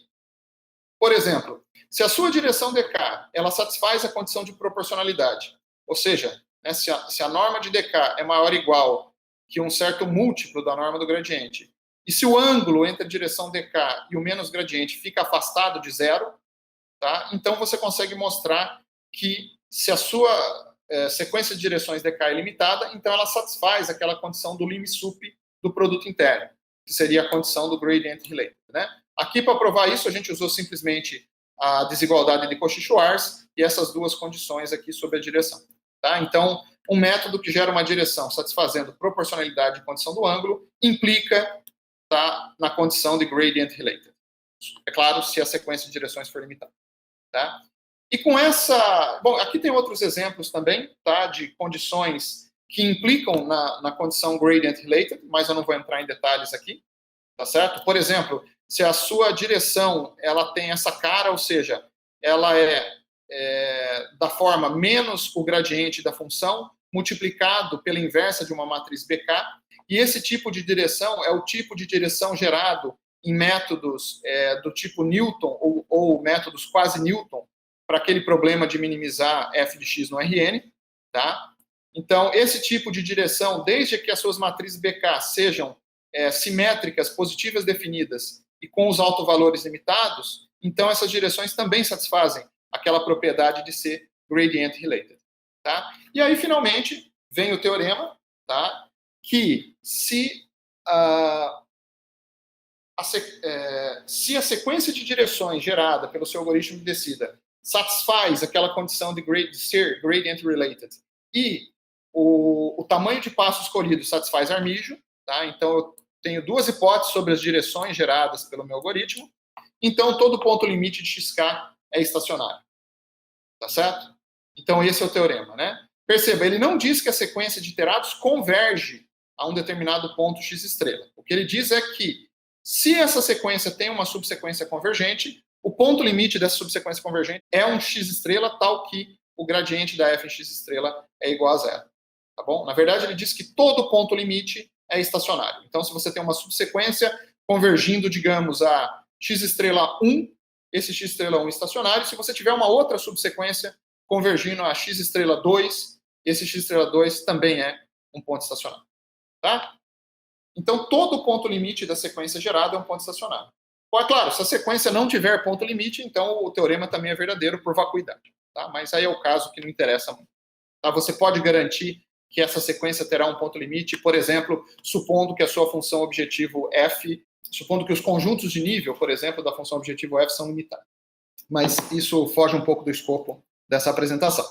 por exemplo, se a sua direção dk ela satisfaz a condição de proporcionalidade, ou seja, né, se a norma de dk é maior ou igual que um certo múltiplo da norma do gradiente, e se o ângulo entre a direção dk e o menos gradiente fica afastado de zero, tá? Então você consegue mostrar que se a sua sequência de direções dk é limitada, então ela satisfaz aquela condição do lim-sup do produto interno, que seria a condição do gradient related, né? Aqui, para provar isso, a gente usou simplesmente a desigualdade de Cauchy-Schwarz e essas duas condições aqui sobre a direção. Tá? Então, um método que gera uma direção satisfazendo proporcionalidade e condição do ângulo implica na condição de gradient related. É claro, se a sequência de direções for limitada. Tá? E com essa... Bom, aqui tem outros exemplos também, tá, de condições que implicam na condição gradient related, mas eu não vou entrar em detalhes aqui. Tá certo? Por exemplo, se a sua direção ela tem essa cara, ou seja, ela é da forma menos o gradiente da função multiplicado pela inversa de uma matriz BK, e esse tipo de direção é o tipo de direção gerado em métodos do tipo Newton ou métodos quase Newton para aquele problema de minimizar f de x no Rn, tá? Então, esse tipo de direção, desde que as suas matrizes BK sejam simétricas, positivas definidas e com os autovalores limitados, então essas direções também satisfazem aquela propriedade de ser gradient related. Tá? E aí, finalmente, vem o teorema, tá? Que se a sequência de direções gerada pelo seu algoritmo de descida satisfaz aquela condição de ser gradient related e o tamanho de passo escolhido satisfaz Armijo, tá? Então eu tenho duas hipóteses sobre as direções geradas pelo meu algoritmo, então todo ponto limite de xk é estacionário. Tá certo? Então esse é o teorema, né? Perceba, ele não diz que a sequência de iterados converge a um determinado ponto x estrela. O que ele diz é que se essa sequência tem uma subsequência convergente, o ponto limite dessa subsequência convergente é um x estrela tal que o gradiente da f em x estrela é igual a zero. Tá bom? Na verdade, ele diz que todo ponto limite é estacionário. Então, se você tem uma subsequência convergindo, digamos, a x estrela 1, esse x estrela 1 estacionário. Se você tiver uma outra subsequência convergindo a x estrela 2, esse x estrela 2 também é um ponto estacionário. Tá? Então, todo ponto limite da sequência gerada é um ponto estacionário. É claro, se a sequência não tiver ponto limite, então o teorema também é verdadeiro por vacuidade. Tá? Mas aí é o caso que não interessa muito. Tá? Você pode garantir que essa sequência terá um ponto limite, por exemplo, supondo que a sua função objetivo f, supondo que os conjuntos de nível, por exemplo, da função objetivo f são limitados. Mas isso foge um pouco do escopo dessa apresentação.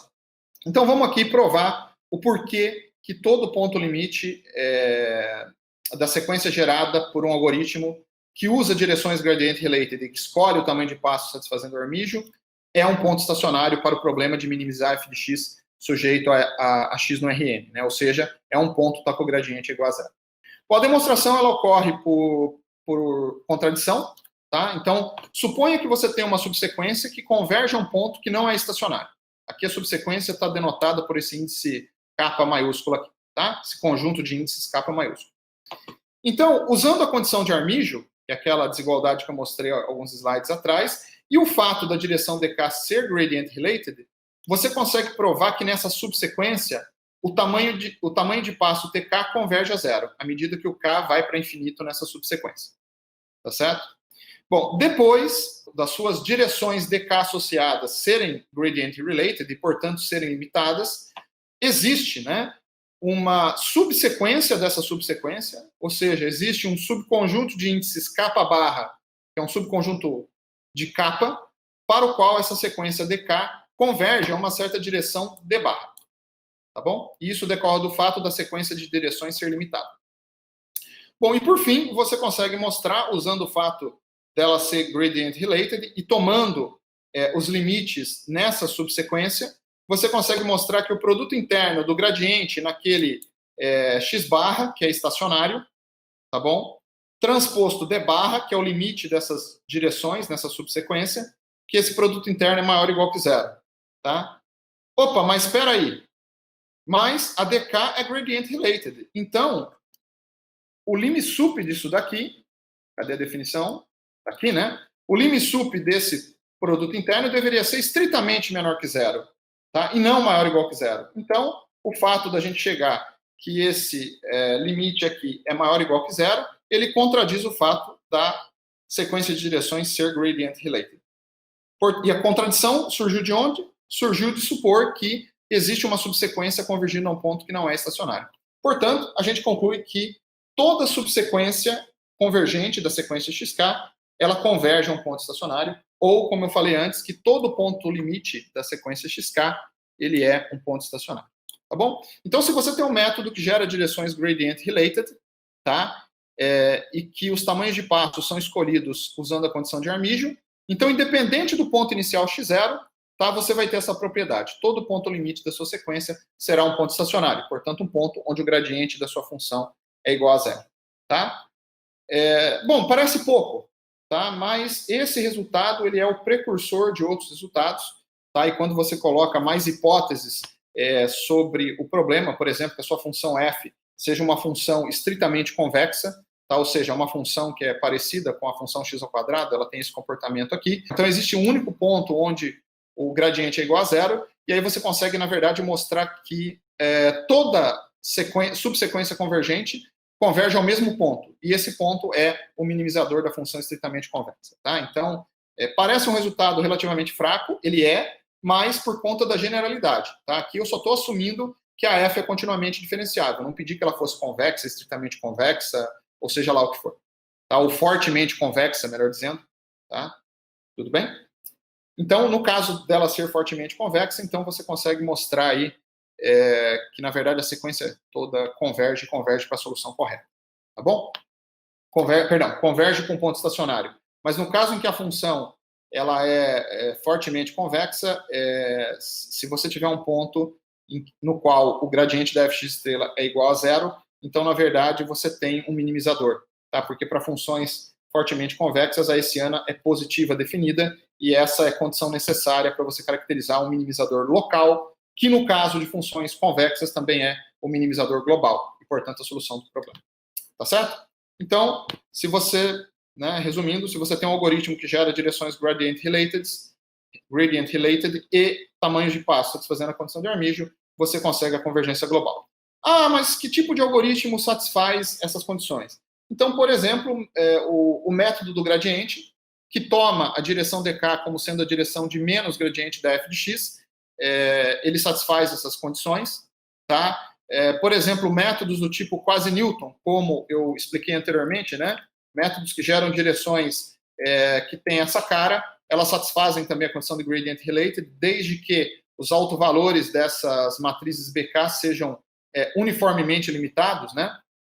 Então vamos aqui provar o porquê que todo ponto limite da sequência gerada por um algoritmo que usa direções gradient related e que escolhe o tamanho de passo satisfazendo o Armijo é um ponto estacionário para o problema de minimizar f de x sujeito a x no Rn, né? Ou seja, é um ponto com o gradiente igual a zero. Bom, a demonstração ela ocorre por contradição, tá? Então, suponha que você tem uma subsequência que converge a um ponto que não é estacionário. Aqui a subsequência está denotada por esse índice K maiúsculo aqui, tá? Esse conjunto de índices K maiúsculo. Então, usando a condição de Armijo, que é aquela desigualdade que eu mostrei alguns slides atrás, e o fato da direção dk ser gradient related, você consegue provar que nessa subsequência o tamanho de passo tk converge a zero, à medida que o k vai para infinito nessa subsequência. Tá certo? Bom, depois das suas direções dk associadas serem gradient related e, portanto, serem limitadas, existe, né, uma subsequência dessa subsequência, ou seja, existe um subconjunto de índices k barra, que é um subconjunto de k, para o qual essa sequência dk converge a uma certa direção d barra. Tá bom? E isso decorre do fato da sequência de direções ser limitada. Bom, e por fim, você consegue mostrar, usando o fato dela ser gradient related e tomando os limites nessa subsequência, você consegue mostrar que o produto interno do gradiente naquele x barra, que é estacionário, tá bom? Transposto d barra, que é o limite dessas direções nessa subsequência, que esse produto interno é maior ou igual que zero, tá? Opa, mas espera aí. Mas a DK é gradient related. Então, o lim-sup disso daqui, cadê a definição? Aqui, né? O lim-sup desse produto interno deveria ser estritamente menor que zero, tá? E não maior ou igual que zero. Então, o fato da gente chegar que esse limite aqui é maior ou igual que zero, ele contradiz o fato da sequência de direções ser gradient related. E a contradição surgiu de onde? Surgiu de supor que existe uma subsequência convergindo a um ponto que não é estacionário. Portanto, a gente conclui que toda subsequência convergente da sequência XK, ela converge a um ponto estacionário, ou, como eu falei antes, que todo ponto limite da sequência XK, ele é um ponto estacionário. Tá bom? Então, se você tem um método que gera direções gradient related, tá? E que os tamanhos de passos são escolhidos usando a condição de Armígio, então, independente do ponto inicial x0, tá, você vai ter essa propriedade. Todo ponto limite da sua sequência será um ponto estacionário, portanto, um ponto onde o gradiente da sua função é igual a zero. Tá? Bom, parece pouco, tá? Mas esse resultado ele é o precursor de outros resultados. Tá? E quando você coloca mais hipóteses sobre o problema, por exemplo, que a sua função f seja uma função estritamente convexa, tá? Ou seja, uma função que é parecida com a função x ao quadrado, ela tem esse comportamento aqui. Então, existe um único ponto onde o gradiente é igual a zero, e aí você consegue, na verdade, mostrar que toda subsequência convergente converge ao mesmo ponto, e esse ponto é o minimizador da função estritamente convexa. Tá? Então, parece um resultado relativamente fraco, ele mas por conta da generalidade. Tá? Aqui eu só estou assumindo que a f é continuamente diferenciável, eu não pedi que ela fosse convexa, estritamente convexa, ou seja lá o que for. Tá? Ou fortemente convexa, melhor dizendo. Tá? Tudo bem? Então, no caso dela ser fortemente convexa, então você consegue mostrar aí que, na verdade, a sequência toda converge para a solução correta. Tá bom? Converge com um ponto estacionário. Mas no caso em que a função ela é fortemente convexa, se você tiver um ponto no qual o gradiente da fx estrela é igual a zero, então, na verdade, você tem um minimizador. Tá? Porque para funções fortemente convexas, a hessiana é positiva definida, e essa é a condição necessária para você caracterizar um minimizador local, que no caso de funções convexas também é o minimizador global, e portanto a solução do problema. Tá certo? Então, se você, resumindo, se você tem um algoritmo que gera direções gradient related e tamanhos de passo satisfazendo a condição de Armígio, você consegue a convergência global. Ah, mas que tipo de algoritmo satisfaz essas condições? Então, por exemplo, o método do gradiente, que toma a direção dk como sendo a direção de menos gradiente da f de x, ele satisfaz essas condições. Tá? Por exemplo, métodos do tipo quasi-Newton, como eu expliquei anteriormente, métodos que geram direções que têm essa cara, elas satisfazem também a condição de gradient related, desde que os autovalores dessas matrizes BK sejam uniformemente limitados,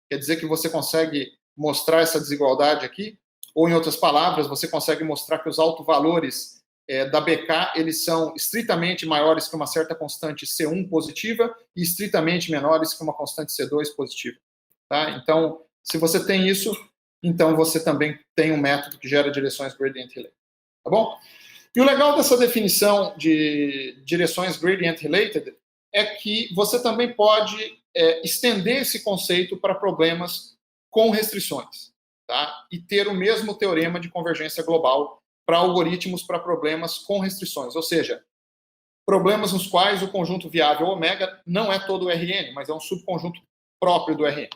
Quer dizer que você consegue mostrar essa desigualdade aqui, ou em outras palavras, você consegue mostrar que os autovalores da BK, eles são estritamente maiores que uma certa constante C1 positiva e estritamente menores que uma constante C2 positiva. Tá? Então, se você tem isso, então você também tem um método que gera direções gradient related. Tá bom? E o legal dessa definição de direções gradient related é que você também pode estender esse conceito para problemas com restrições, tá? E ter o mesmo teorema de convergência global para algoritmos para problemas com restrições, ou seja, problemas nos quais o conjunto viável ômega não é todo o Rn, mas é um subconjunto próprio do Rn.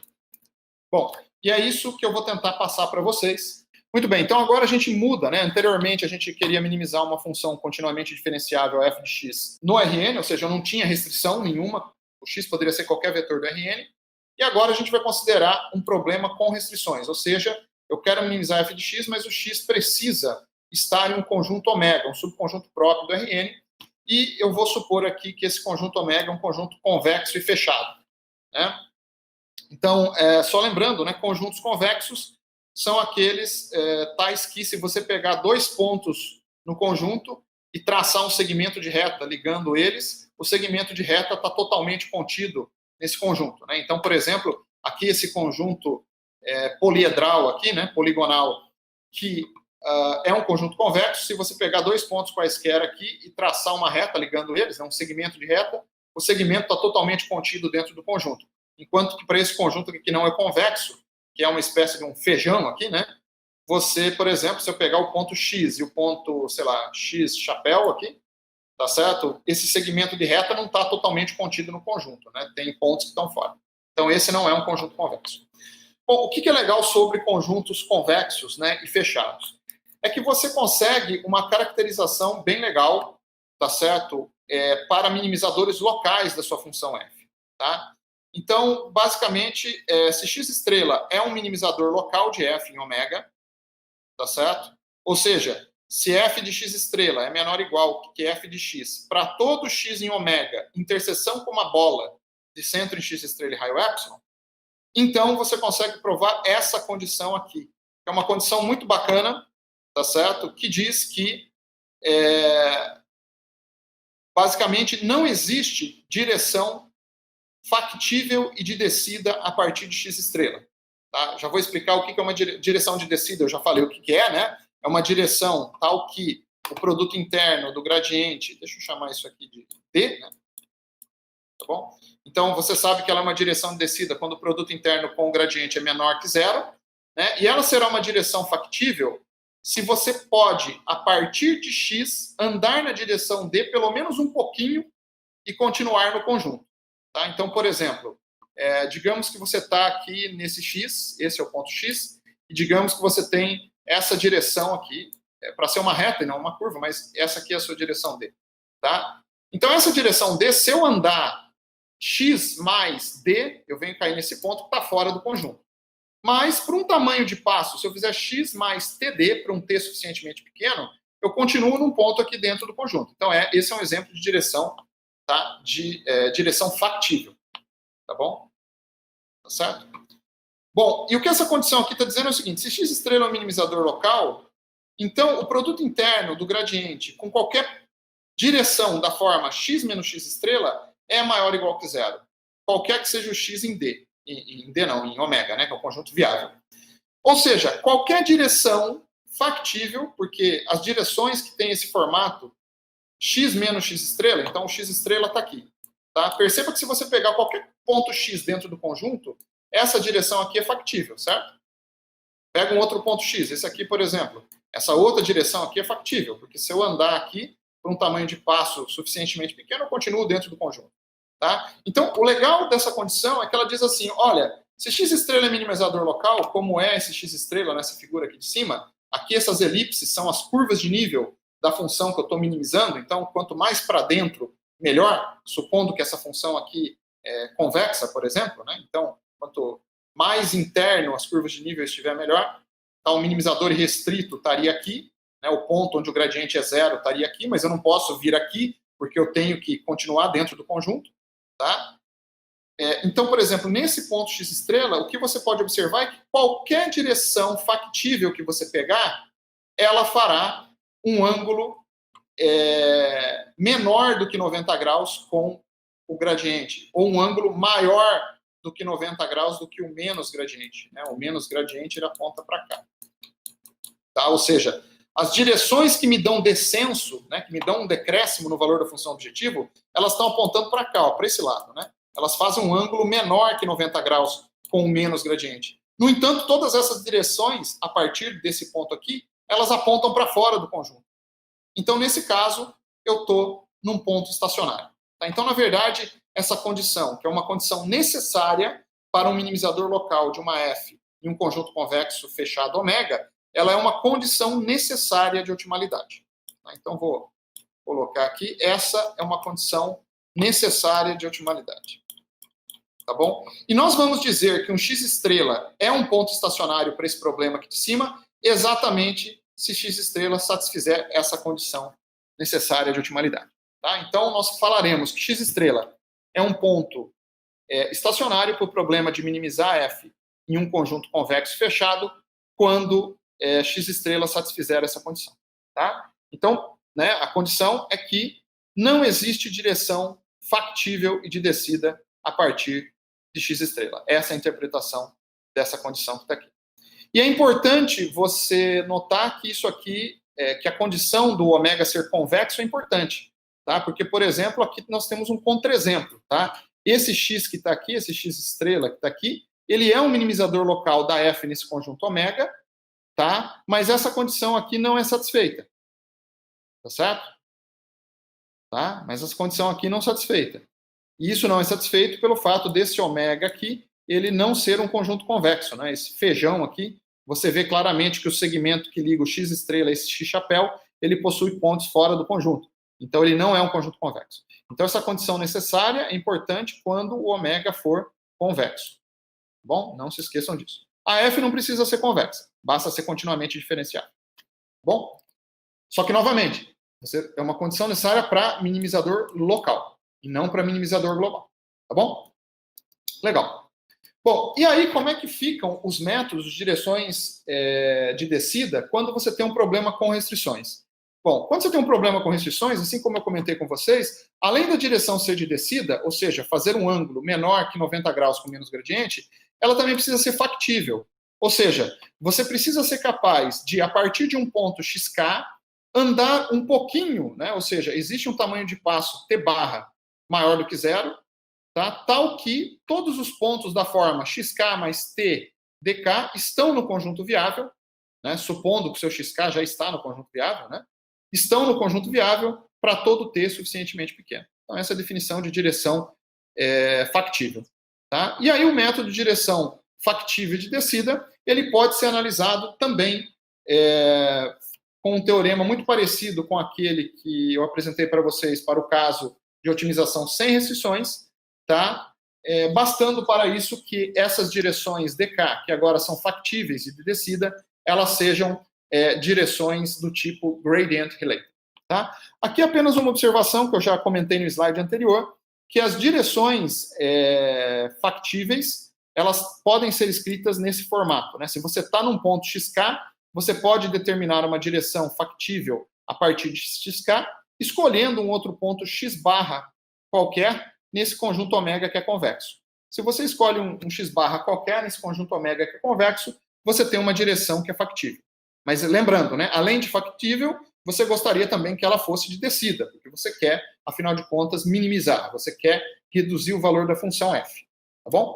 Bom, e é isso que eu vou tentar passar para vocês. Muito bem, então agora a gente muda, Anteriormente a gente queria minimizar uma função continuamente diferenciável f de x no Rn, ou seja, eu não tinha restrição nenhuma, o x poderia ser qualquer vetor do Rn, e agora a gente vai considerar um problema com restrições, ou seja, eu quero minimizar f de x, mas o x precisa estar em um conjunto ômega, um subconjunto próprio do Rn, e eu vou supor aqui que esse conjunto ômega é um conjunto convexo e fechado. Então, só lembrando, conjuntos convexos são aqueles tais que, se você pegar dois pontos no conjunto e traçar um segmento de reta ligando eles, o segmento de reta está totalmente contido nesse conjunto. Então, por exemplo, aqui esse conjunto poliedral, aqui, poligonal, que é um conjunto convexo. Se você pegar dois pontos quaisquer aqui e traçar uma reta ligando eles, um segmento de reta, o segmento está totalmente contido dentro do conjunto. Enquanto que para esse conjunto aqui que não é convexo, que é uma espécie de um feijão aqui, né? Você, por exemplo, se eu pegar o ponto X e o ponto, sei lá, X chapéu aqui, tá certo? Esse segmento de reta não está totalmente contido no conjunto, né? Tem pontos que estão fora. Então, esse não é um conjunto convexo. Bom, o que é legal sobre conjuntos convexos, né, e fechados? É que você consegue uma caracterização bem legal, tá certo? Para minimizadores locais da sua função f, tá? Então, basicamente, se x estrela é um minimizador local de f em ômega, tá certo? Ou seja, se f de x estrela é menor ou igual que f de x para todo x em ômega, interseção com uma bola de centro em x estrela e raio epsilon, então você consegue provar essa condição aqui, que é uma condição muito bacana, tá certo? Que diz que basicamente não existe direção factível e de descida a partir de x estrela. Tá? Já vou explicar o que é uma direção de descida, eu já falei o que é, né? É uma direção tal que o produto interno do gradiente, deixa eu chamar isso aqui de D, né? Tá bom? Então, você sabe que ela é uma direção de descida quando o produto interno com o gradiente é menor que zero, né? E ela será uma direção factível se você pode, a partir de x, andar na direção D pelo menos um pouquinho e continuar no conjunto. Tá? Então, por exemplo, digamos que você está aqui nesse x, esse é o ponto x, e digamos que você tem essa direção aqui, para ser uma reta e não uma curva, mas essa aqui é a sua direção D. Tá? Então, essa direção D, se eu andar x mais D, eu venho cair nesse ponto que está fora do conjunto. Mas, para um tamanho de passo, se eu fizer x mais TD para um t suficientemente pequeno, eu continuo num ponto aqui dentro do conjunto. Então, esse é um exemplo de direção, tá? De direção factível. Tá bom? Tá certo? Bom, e o que essa condição aqui está dizendo é o seguinte: se x estrela é um minimizador local, então o produto interno do gradiente com qualquer direção da forma x menos x estrela é maior ou igual que zero. Qualquer que seja o x em D. Em D não, em ômega, né, que é um conjunto viável. Ou seja, qualquer direção factível, porque as direções que têm esse formato, x menos x estrela, então o x estrela está aqui. Tá? Perceba que se você pegar qualquer ponto x dentro do conjunto, essa direção aqui é factível, certo? Pega um outro ponto x, esse aqui, por exemplo. Essa outra direção aqui é factível, porque se eu andar aqui por um tamanho de passo suficientemente pequeno, eu continuo dentro do conjunto. Tá? Então, o legal dessa condição é que ela diz assim, olha, se x estrela é minimizador local, como é esse x estrela nessa figura aqui de cima, aqui essas elipses são as curvas de nível da função que eu estou minimizando, então, quanto mais para dentro, melhor, supondo que essa função aqui é convexa, por exemplo, né? Então, quanto mais interno as curvas de nível estiver, melhor. Então, o minimizador restrito estaria aqui, né? O ponto onde o gradiente é zero estaria aqui, mas eu não posso vir aqui, porque eu tenho que continuar dentro do conjunto. Tá? Então, por exemplo, nesse ponto x estrela, o que você pode observar é que qualquer direção factível que você pegar, ela fará um ângulo menor do que 90 graus com o gradiente, ou um ângulo maior do que 90 graus do que o menos gradiente. Né? O menos gradiente ele aponta para cá. Tá? Ou seja, as direções que me dão descenso, né, que me dão um decréscimo no valor da função objetivo, elas estão apontando para cá, para esse lado. Né? Elas fazem um ângulo menor que 90 graus com o menos gradiente. No entanto, todas essas direções, a partir desse ponto aqui, elas apontam para fora do conjunto. Então, nesse caso, eu estou num ponto estacionário. Tá? Então, na verdade, essa condição, que é uma condição necessária para um minimizador local de uma F em um conjunto convexo fechado ômega, ela é uma condição necessária de otimalidade. Tá? Então, vou colocar aqui, essa é uma condição necessária de otimalidade. Tá bom? E nós vamos dizer que um x estrela é um ponto estacionário para esse problema aqui de cima, exatamente se x estrela satisfizer essa condição necessária de otimalidade. Tá? Então, nós falaremos que x estrela é um ponto estacionário para o problema de minimizar f em um conjunto convexo fechado, quando x estrela satisfizer essa condição. Tá? Então, né, a condição é que não existe direção factível e de descida a partir de x estrela. Essa é a interpretação dessa condição que está aqui. E é importante você notar que isso aqui, que a condição do ômega ser convexo é importante, tá? Porque, por exemplo, aqui nós temos um contra-exemplo, tá? Esse x que está aqui, esse x estrela que está aqui, ele é um minimizador local da F nesse conjunto ômega, tá? Mas essa condição aqui não é satisfeita, tá certo? Tá? Mas essa condição aqui não é satisfeita. E isso não é satisfeito pelo fato desse ômega aqui, ele não ser um conjunto convexo, né? Esse feijão aqui, você vê claramente que o segmento que liga o x estrela a esse x chapéu, ele possui pontos fora do conjunto. Então, ele não é um conjunto convexo. Então, essa condição necessária é importante quando o ômega for convexo. Bom, não se esqueçam disso. A F não precisa ser convexa, basta ser continuamente diferenciada. Bom, só que, novamente, é uma condição necessária para minimizador local e não para minimizador global. Tá bom? Legal. Bom, e aí como é que ficam os métodos de direções de descida quando você tem um problema com restrições? Bom, quando você tem um problema com restrições, assim como eu comentei com vocês, além da direção ser de descida, ou seja, fazer um ângulo menor que 90 graus com menos gradiente, ela também precisa ser factível. Ou seja, você precisa ser capaz de, a partir de um ponto xk, andar um pouquinho, né? Ou seja, existe um tamanho de passo t barra maior do que zero, tá? Tal que todos os pontos da forma xk mais t dk estão no conjunto viável, né? Supondo que o seu xk já está no conjunto viável, né? Estão no conjunto viável para todo t suficientemente pequeno. Então, essa é a definição de direção factível. Tá? E aí o método de direção factível de descida, ele pode ser analisado também com um teorema muito parecido com aquele que eu apresentei para vocês para o caso de otimização sem restrições, tá? Bastando para isso que essas direções dk, que agora são factíveis e de descida, elas sejam direções do tipo gradient related. Tá? Aqui apenas uma observação que eu já comentei no slide anterior, que as direções factíveis, elas podem ser escritas nesse formato. Né? Se você está num ponto xk, você pode determinar uma direção factível a partir de xk, escolhendo um outro ponto x barra qualquer nesse conjunto ômega que é convexo. Se você escolhe um x barra qualquer nesse conjunto ômega que é convexo, você tem uma direção que é factível. Mas lembrando, né, além de factível, você gostaria também que ela fosse de descida, porque você quer, afinal de contas, minimizar. Você quer reduzir o valor da função f. Tá bom?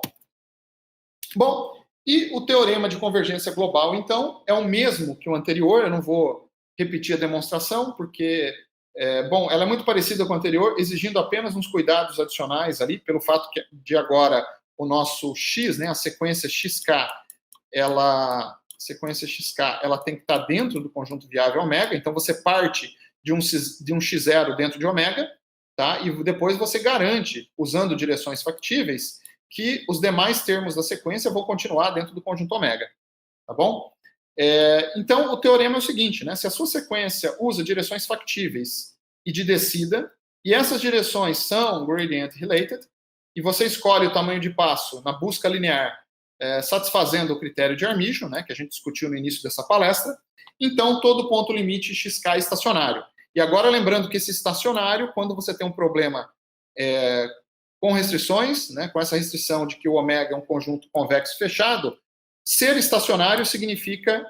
Bom, e o teorema de convergência global, então, é o mesmo que o anterior. Eu não vou repetir a demonstração, porque, ela é muito parecida com o anterior, exigindo apenas uns cuidados adicionais ali, pelo fato que de agora o nosso x, né, a sequência xk, ela tem que estar dentro do conjunto viável ômega, então você parte de um x0 dentro de ômega, tá? E depois você garante, usando direções factíveis, que os demais termos da sequência vão continuar dentro do conjunto ômega, tá bom? Então, o teorema é o seguinte, né? Se a sua sequência usa direções factíveis e de descida, e essas direções são gradient related, e você escolhe o tamanho de passo na busca linear satisfazendo o critério de Arminius, né, que a gente discutiu no início dessa palestra, então todo ponto limite xk é estacionário. E agora lembrando que esse estacionário, quando você tem um problema com restrições, né, com essa restrição de que o ômega é um conjunto convexo fechado, ser estacionário significa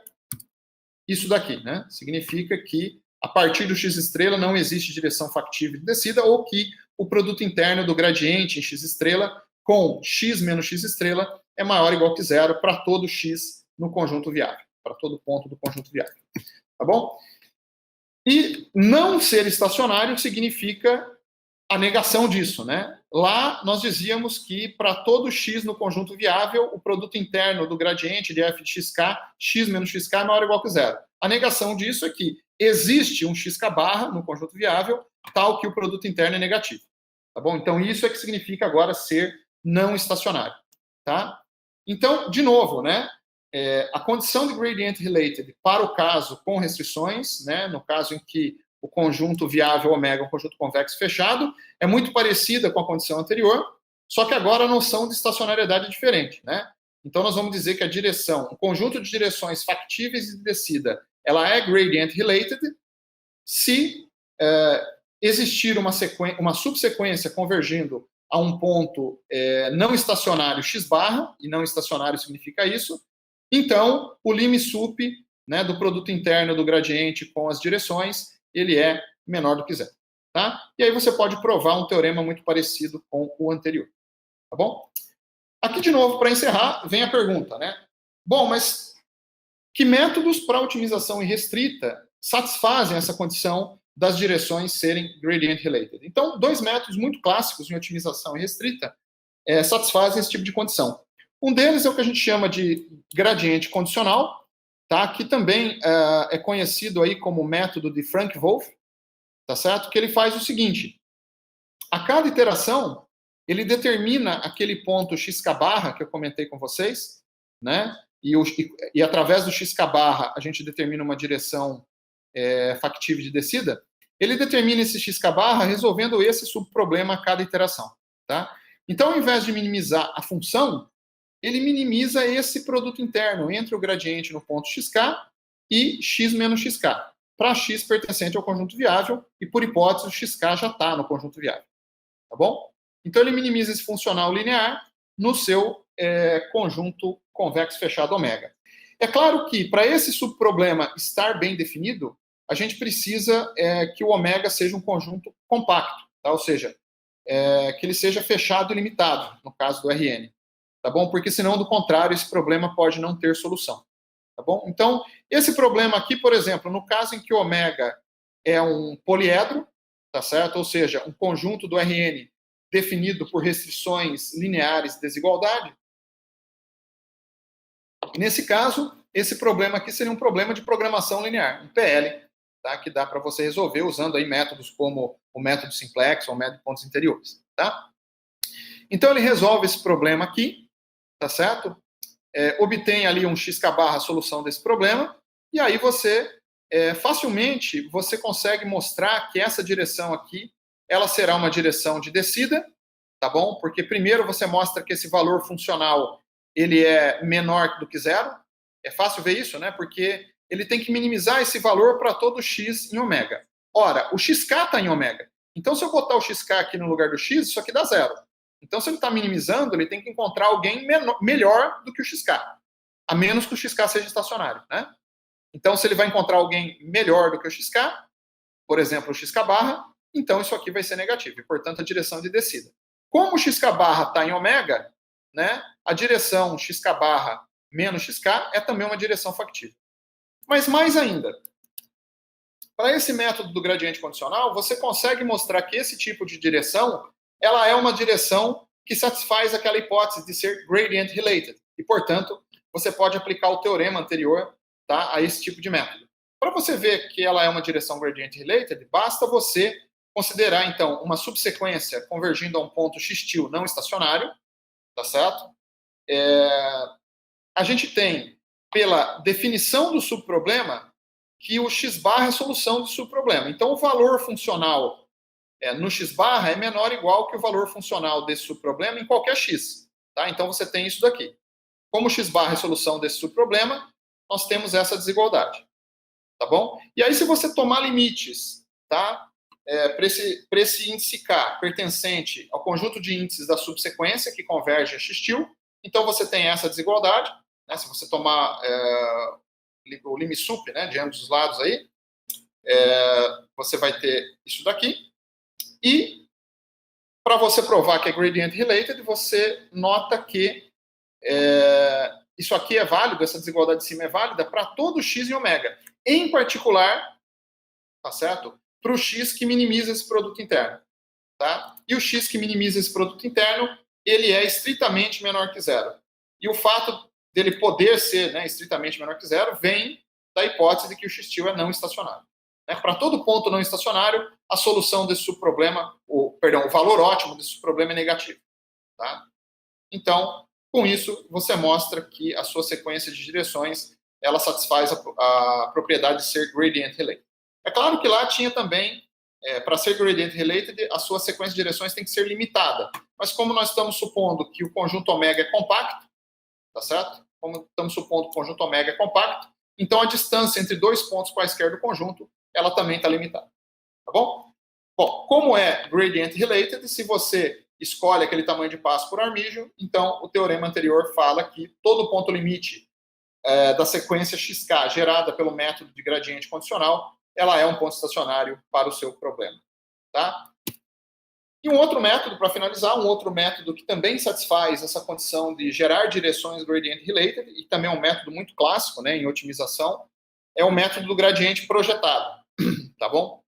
isso daqui, né? Significa que a partir do x estrela não existe direção factível de descida, ou que o produto interno do gradiente em x estrela com x menos x estrela é maior ou igual que zero para todo x no conjunto viável, para todo ponto do conjunto viável. Tá bom? E não ser estacionário significa a negação disso, né? Lá nós dizíamos que para todo x no conjunto viável, o produto interno do gradiente de f de xk, x menos xk é maior ou igual que zero. A negação disso é que existe um xk barra no conjunto viável, tal que o produto interno é negativo. Tá bom? Então isso é que significa agora ser não estacionário. Tá? Então, de novo, né? A condição de gradient related para o caso com restrições, né? No caso em que o conjunto viável ômega é um conjunto convexo fechado, é muito parecida com a condição anterior, só que agora a noção de estacionariedade é diferente, né? Então nós vamos dizer que a direção, um conjunto de direções factíveis e de descida, ela é gradient related se existir uma subsequência convergindo a um ponto não estacionário x barra, e não estacionário significa isso, então o lim_sup, né, do produto interno do gradiente com as direções, ele é menor do que zero. Tá? E aí você pode provar um teorema muito parecido com o anterior. Tá bom? Aqui, de novo, para encerrar, vem a pergunta, né? Bom, mas que métodos para otimização irrestrita satisfazem essa condição das direções serem gradient related? Então, dois métodos muito clássicos em otimização irrestrita satisfazem esse tipo de condição. Um deles é o que a gente chama de gradiente condicional, tá? Que também é conhecido aí como método de Frank-Wolf, tá certo? Que ele faz o seguinte: a cada iteração, ele determina aquele ponto xk barra que eu comentei com vocês, né? E através do xk barra a gente determina uma direção factível de descida. Ele determina esse xk barra resolvendo esse subproblema a cada iteração, tá? Então, ao invés de minimizar a função, ele minimiza esse produto interno entre o gradiente no ponto xk e x menos xk, para x pertencente ao conjunto viável, e por hipótese o xk já está no conjunto viável. Tá bom? Então ele minimiza esse funcional linear no seu conjunto convexo fechado ômega. É claro que para esse subproblema estar bem definido, a gente precisa que o ômega seja um conjunto compacto, tá? Ou seja, que ele seja fechado e limitado, no caso do Rn. Tá bom? Porque senão, do contrário, esse problema pode não ter solução. Tá bom? Então, esse problema aqui, por exemplo, no caso em que o ômega é um poliedro, tá certo? Ou seja, um conjunto do Rn definido por restrições lineares de desigualdade. Nesse caso, esse problema aqui seria um problema de programação linear, um PL, tá? Que dá para você resolver usando aí métodos como o método simplex ou o método de pontos interiores. Tá? Então, ele resolve esse problema aqui, tá certo? Obtém ali um xk barra solução desse problema, e aí você facilmente você consegue mostrar que essa direção aqui ela será uma direção de descida, tá bom? Porque primeiro você mostra que esse valor funcional ele é menor do que zero. É fácil ver isso, né? Porque ele tem que minimizar esse valor para todo x em ômega. Ora, o xk está em ômega. Então, se eu botar o xk aqui no lugar do x, isso aqui dá zero. Então, se ele está minimizando, ele tem que encontrar alguém melhor do que o xk, a menos que o xk seja estacionário, né? Então, se ele vai encontrar alguém melhor do que o xk, por exemplo, o xk barra, então isso aqui vai ser negativo, e, portanto, a direção de descida. Como o xk barra está em ômega, né, a direção xk barra menos xk é também uma direção factível. Mas mais ainda, para esse método do gradiente condicional, você consegue mostrar que esse tipo de direção ela é uma direção que satisfaz aquela hipótese de ser gradient related. E, portanto, você pode aplicar o teorema anterior, tá, a esse tipo de método. Para você ver que ela é uma direção gradient related, basta você considerar, então, uma subsequência convergindo a um ponto x-til não estacionário, tá certo? A gente tem, pela definição do subproblema, que o x-barra é a solução do subproblema. Então, o valor funcional no x-barra é menor ou igual que o valor funcional desse subproblema em qualquer x. Tá? Então, você tem isso daqui. Como o x-barra é a solução desse subproblema, nós temos essa desigualdade. Tá bom? E aí, se você tomar limites, tá? Para esse índice K pertencente ao conjunto de índices da subsequência que converge a x-til, então você tem essa desigualdade, né? Se você tomar o lim_sup, né, de ambos os lados aí, você vai ter isso daqui. E para você provar que é gradient related, você nota que isso aqui é válido, essa desigualdade de cima é válida para todo x em ômega. Em particular, tá certo? Para o x que minimiza esse produto interno. Tá? E o x que minimiza esse produto interno, ele é estritamente menor que zero. E o fato dele poder ser, né, estritamente menor que zero vem da hipótese de que o x-til é não estacionário. Para todo ponto não estacionário, a solução desse subproblema, o valor ótimo desse subproblema é negativo. Tá? Então, com isso, você mostra que a sua sequência de direções ela satisfaz a propriedade de ser gradient related. É claro que lá tinha também, para ser gradient related, a sua sequência de direções tem que ser limitada. Mas como nós estamos supondo que o conjunto ômega é compacto, tá certo? Como estamos supondo que o conjunto ômega é compacto, então a distância entre dois pontos quaisquer do conjunto, ela também está limitada. Tá bom? Bom, como é gradient related, se você escolhe aquele tamanho de passo por Armígio, então o teorema anterior fala que todo ponto limite da sequência XK gerada pelo método de gradiente condicional, ela é um ponto estacionário para o seu problema. Tá? E um outro método, para finalizar, um outro método que também satisfaz essa condição de gerar direções gradient related, e também é um método muito clássico, né, em otimização, é o método do gradiente projetado. Tá bom?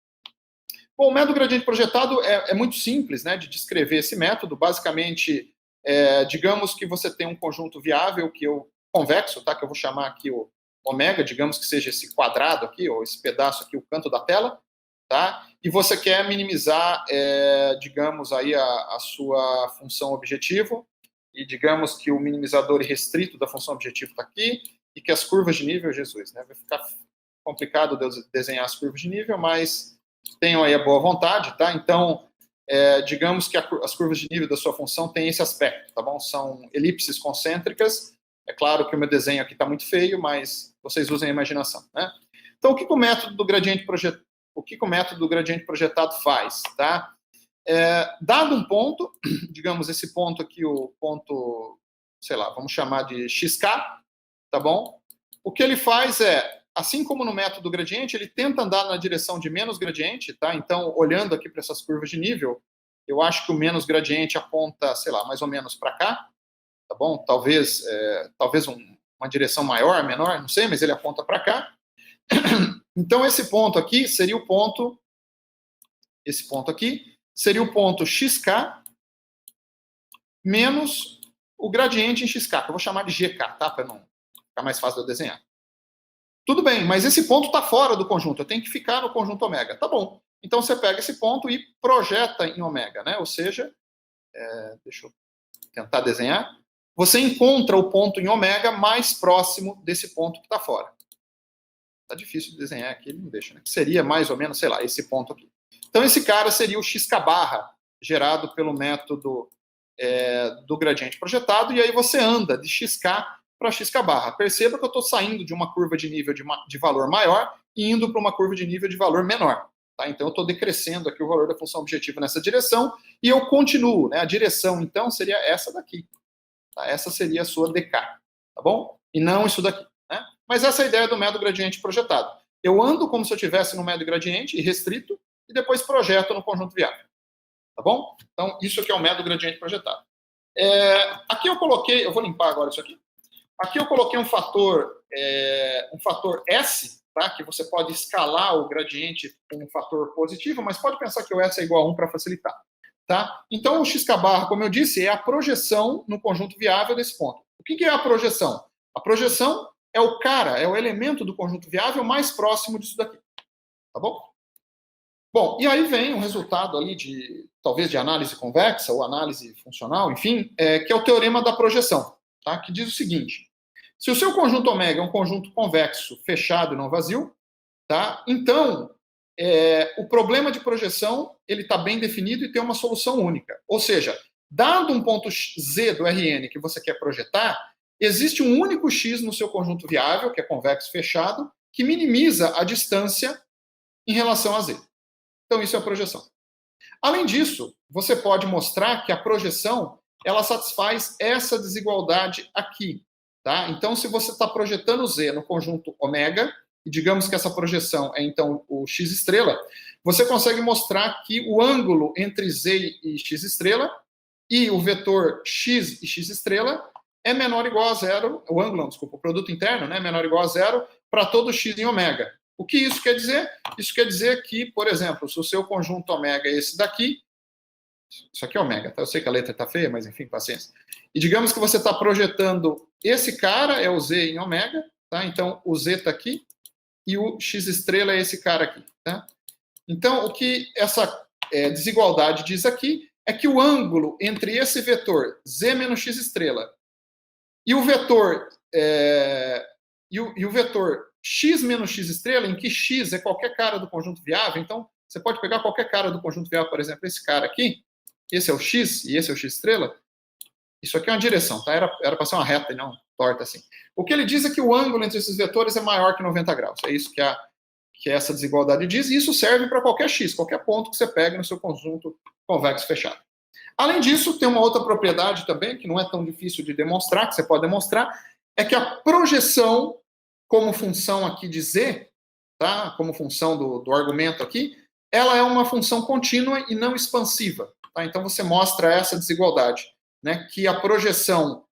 Bom, o método gradiente projetado é muito simples, né, de descrever esse método. Basicamente, digamos que você tem um conjunto viável convexo, tá, que eu vou chamar aqui o ômega, digamos que seja esse quadrado aqui, ou esse pedaço aqui, o canto da tela, tá? E você quer minimizar, digamos, aí a sua função objetivo, e digamos que o minimizador restrito da função objetivo está aqui, e que as curvas de nível, Jesus, né? Vai ficar complicado desenhar as curvas de nível, mas tenham aí a boa vontade, tá? Então, digamos que as curvas de nível da sua função têm esse aspecto, tá bom? São elipses concêntricas. É claro que o meu desenho aqui está muito feio, mas vocês usem a imaginação, né? Então, o que o método do gradiente projetado faz, tá? Dado um ponto, digamos esse ponto aqui, o ponto, sei lá, vamos chamar de XK, tá bom? O que ele faz assim como no método do gradiente, ele tenta andar na direção de menos gradiente, tá? Então, olhando aqui para essas curvas de nível, eu acho que o menos gradiente aponta, sei lá, mais ou menos para cá, tá bom? Talvez uma direção maior, menor, não sei, mas ele aponta para cá. Então, esse ponto aqui seria o ponto, XK menos o gradiente em XK, que eu vou chamar de GK, tá? Para não ficar mais fácil de eu desenhar. Tudo bem, mas esse ponto está fora do conjunto, eu tenho que ficar no conjunto ômega. Tá bom. Então, você pega esse ponto e projeta em ômega, né? Ou seja, deixa eu tentar desenhar. Você encontra o ponto em ômega mais próximo desse ponto que está fora. Tá difícil de desenhar aqui, ele não deixa, né? Que seria mais ou menos, sei lá, esse ponto aqui. Então, esse cara seria o XK barra, gerado pelo método do gradiente projetado, e aí você anda de XK para XK barra. Perceba que eu estou saindo de uma curva de nível de valor maior e indo para uma curva de nível de valor menor. Tá? Então, eu estou decrescendo aqui o valor da função objetiva nessa direção e eu continuo. Né? A direção, então, seria essa daqui. Tá? Essa seria a sua DK. Tá bom? E não isso daqui. Né? Mas essa é a ideia do método gradiente projetado. Eu ando como se eu estivesse no método gradiente restrito e depois projeto no conjunto viável. Tá bom? Então, isso aqui é o método gradiente projetado. Aqui eu coloquei, eu vou limpar agora isso aqui. Aqui eu coloquei um fator S, tá? Que você pode escalar o gradiente com um fator positivo, mas pode pensar que o S é igual a 1 para facilitar. Tá? Então, o XK barra, como eu disse, é a projeção no conjunto viável desse ponto. O que é a projeção? A projeção é o elemento do conjunto viável mais próximo disso daqui. Tá bom? Bom, e aí vem um resultado ali talvez de análise convexa ou análise funcional, enfim, que é o teorema da projeção, tá? Que diz o seguinte: se o seu conjunto ômega é um conjunto convexo, fechado e não vazio, tá? Então, o problema de projeção ele está bem definido e tem uma solução única. Ou seja, dado um ponto Z do Rn que você quer projetar, existe um único x no seu conjunto viável, que é convexo fechado, que minimiza a distância em relação a Z. Então, isso é a projeção. Além disso, você pode mostrar que a projeção ela satisfaz essa desigualdade aqui. Tá? Então, se você está projetando Z no conjunto ômega, e digamos que essa projeção é, então, o x estrela, você consegue mostrar que o ângulo entre Z e x estrela e o vetor x e x estrela é menor ou igual a zero, o produto interno, né, menor ou igual a zero para todo x em ômega. O que isso quer dizer? Isso quer dizer que, por exemplo, se o seu conjunto ômega é esse daqui, isso aqui é ômega, tá? Eu sei que a letra está feia, mas enfim, paciência. E digamos que você está projetando esse cara, é o Z em ômega, tá? Então o Z está aqui, e o x estrela é esse cara aqui, tá? Então, o que essa desigualdade diz aqui é que o ângulo entre esse vetor Z menos x estrela e o vetor x menos x estrela, em que x é qualquer cara do conjunto viável, então você pode pegar qualquer cara do conjunto viável, por exemplo, esse cara aqui, esse é o x e esse é o x estrela, isso aqui é uma direção, tá? Era para ser uma reta e não torta assim. O que ele diz é que o ângulo entre esses vetores é maior que 90 graus, é isso que essa desigualdade diz, e isso serve para qualquer x, qualquer ponto que você pegue no seu conjunto convexo fechado. Além disso, tem uma outra propriedade também, que não é tão difícil de demonstrar, que você pode demonstrar, é que a projeção como função aqui de z, tá? Como função do argumento aqui, ela é uma função contínua e não expansiva. Tá? Então você mostra essa desigualdade, né? Que a projeção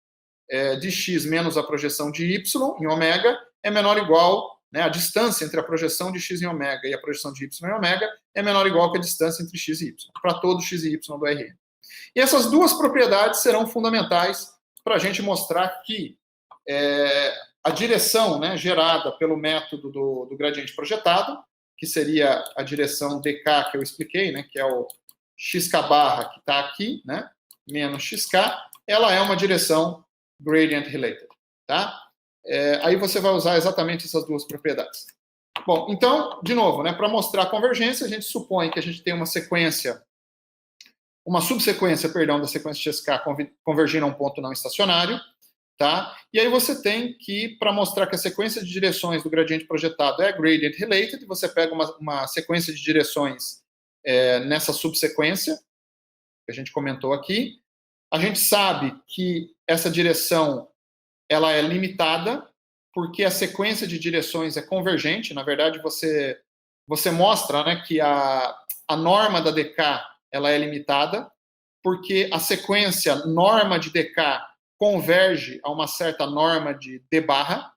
de x menos a projeção de y em ômega é menor ou igual, né? A distância entre a projeção de x em ômega e a projeção de y em ômega é menor ou igual que a distância entre x e y, para todo x e y do Rn. E essas duas propriedades serão fundamentais para a gente mostrar que a direção, né, gerada pelo método do gradiente projetado, que seria a direção dk que eu expliquei, né, que é o xk barra que está aqui, né, menos xk, ela é uma direção gradient related. Tá? Aí você vai usar exatamente essas duas propriedades. Bom, então, de novo, né, para mostrar a convergência, a gente supõe que a gente tem uma subsequência, da sequência xk convergindo a um ponto não estacionário, tá? E aí você tem que, para mostrar que a sequência de direções do gradiente projetado é gradient related, você pega uma sequência de direções nessa subsequência, que a gente comentou aqui. A gente sabe que essa direção ela é limitada, porque a sequência de direções é convergente. Na verdade, você mostra, né, que a norma da dk ela é limitada, porque a sequência norma de dk converge a uma certa norma de d barra,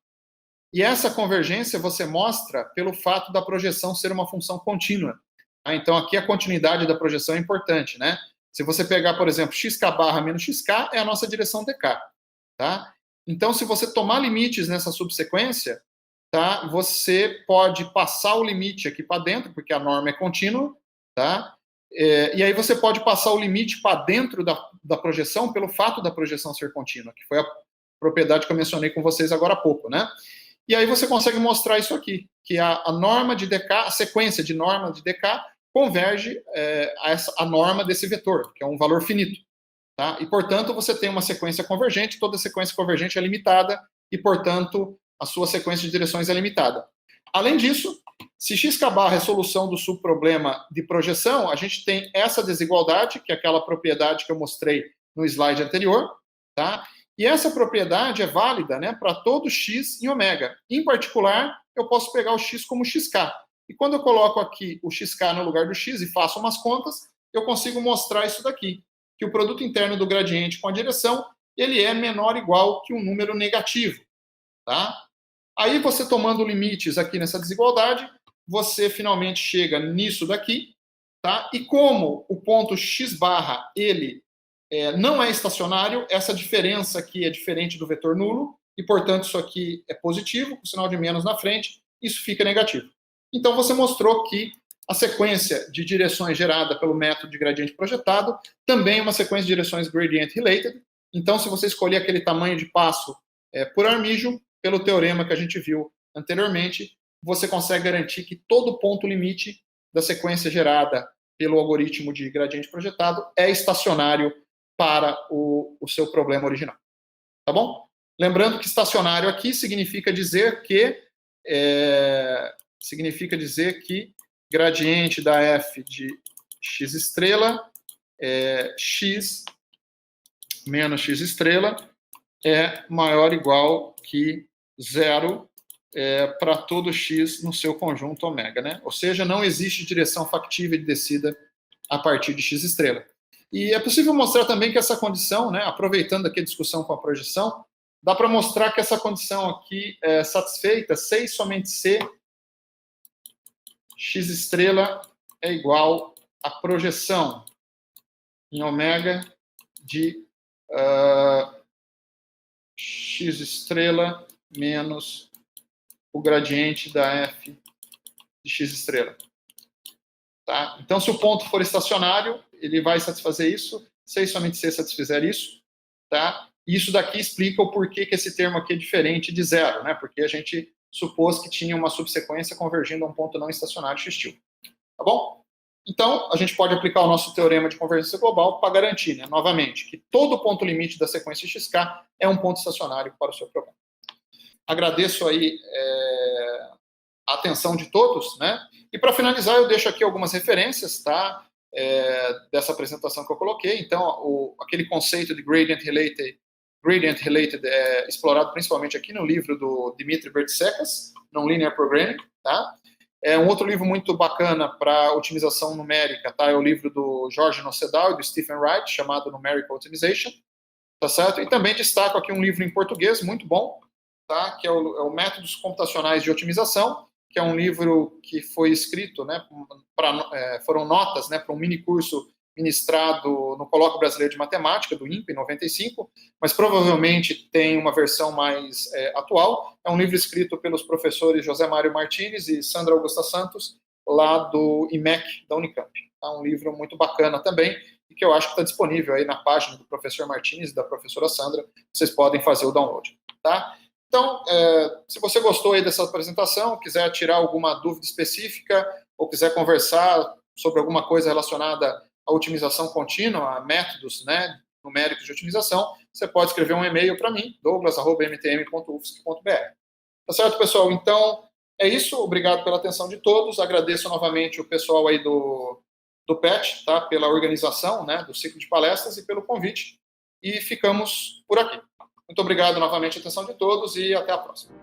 e essa convergência você mostra pelo fato da projeção ser uma função contínua. Tá? Então, aqui a continuidade da projeção é importante, né? Se você pegar, por exemplo, xk barra menos xk, é a nossa direção dk. Tá? Então, se você tomar limites nessa subsequência, tá, você pode passar o limite aqui para dentro, porque a norma é contínua, tá? E aí você pode passar o limite para dentro da projeção pelo fato da projeção ser contínua, que foi a propriedade que eu mencionei com vocês agora há pouco, né? E aí você consegue mostrar isso aqui, que a norma de dk, a sequência de norma de dk, converge a norma desse vetor, que é um valor finito. Tá? E, portanto, você tem uma sequência convergente, toda sequência convergente é limitada, e, portanto, a sua sequência de direções é limitada. Além disso, se xk barra é solução do subproblema de projeção, a gente tem essa desigualdade, que é aquela propriedade que eu mostrei no slide anterior, tá? E essa propriedade é válida, né, para todo x em ômega. Em particular, eu posso pegar o x como xk. E quando eu coloco aqui o xk no lugar do x e faço umas contas, eu consigo mostrar isso daqui, que o produto interno do gradiente com a direção, ele é menor ou igual que um número negativo. Tá? Aí você tomando limites aqui nessa desigualdade, você finalmente chega nisso daqui, tá? E como o ponto x barra, ele não é estacionário, essa diferença aqui é diferente do vetor nulo, e, portanto, isso aqui é positivo, com sinal de menos na frente, isso fica negativo. Então, você mostrou que a sequência de direções gerada pelo método de gradiente projetado também é uma sequência de direções gradient related. Então, se você escolher aquele tamanho de passo por armijo, pelo teorema que a gente viu anteriormente, você consegue garantir que todo ponto limite da sequência gerada pelo algoritmo de gradiente projetado é estacionário para o seu problema original. Tá bom? Lembrando que estacionário aqui significa dizer que gradiente da f de x estrela x menos x estrela é maior ou igual que zero para todo x no seu conjunto ômega, né? Ou seja, não existe direção factível de descida a partir de x estrela. E é possível mostrar também que essa condição, né, aproveitando aqui a discussão com a projeção, dá para mostrar que essa condição aqui é satisfeita se e somente se x estrela é igual à projeção em ômega de x estrela menos o gradiente da f de x estrela. Tá? Então, se o ponto for estacionário, ele vai satisfazer isso, se e somente se satisfizer isso. Tá? E isso daqui explica o porquê que esse termo aqui é diferente de zero, né? Porque a gente supôs que tinha uma subsequência convergindo a um ponto não estacionário x-til. Tá bom? Então, a gente pode aplicar o nosso teorema de convergência global para garantir, né, novamente, que todo ponto limite da sequência xk é um ponto estacionário para o seu problema. Agradeço aí a atenção de todos, né? E para finalizar, eu deixo aqui algumas referências, tá? Dessa apresentação que eu coloquei. Então, aquele conceito de gradient related Gradient Related, explorado principalmente aqui no livro do Dmitry Bertsekas, Non-Linear Programming, tá? Um outro livro muito bacana para otimização numérica, tá? É o livro do Jorge Nocedal e do Stephen Wright, chamado Numerical Optimization, tá certo? E também destaco aqui um livro em português muito bom, tá? Que é o Métodos Computacionais de Otimização, que é um livro que foi escrito, né, foram notas, né, para um mini curso ministrado no Colóquio Brasileiro de Matemática, do INPE, em 95, mas provavelmente tem uma versão mais atual. É um livro escrito pelos professores José Mário Martins e Sandra Augusta Santos, lá do IMEC, da Unicamp. É um livro muito bacana também, e que eu acho que está disponível aí na página do professor Martins e da professora Sandra. Vocês podem fazer o download, tá? Então, se você gostou aí dessa apresentação, quiser tirar alguma dúvida específica, ou quiser conversar sobre alguma coisa relacionada à otimização contínua, a métodos, né, numéricos de otimização, você pode escrever um e-mail para mim, douglas@mtm.ufsc.br. Tá certo, pessoal? Então, é isso. Obrigado pela atenção de todos. Agradeço novamente o pessoal aí do PET, tá, pela organização, né, do ciclo de palestras e pelo convite. E ficamos por aqui. Muito obrigado novamente a atenção de todos e até a próxima.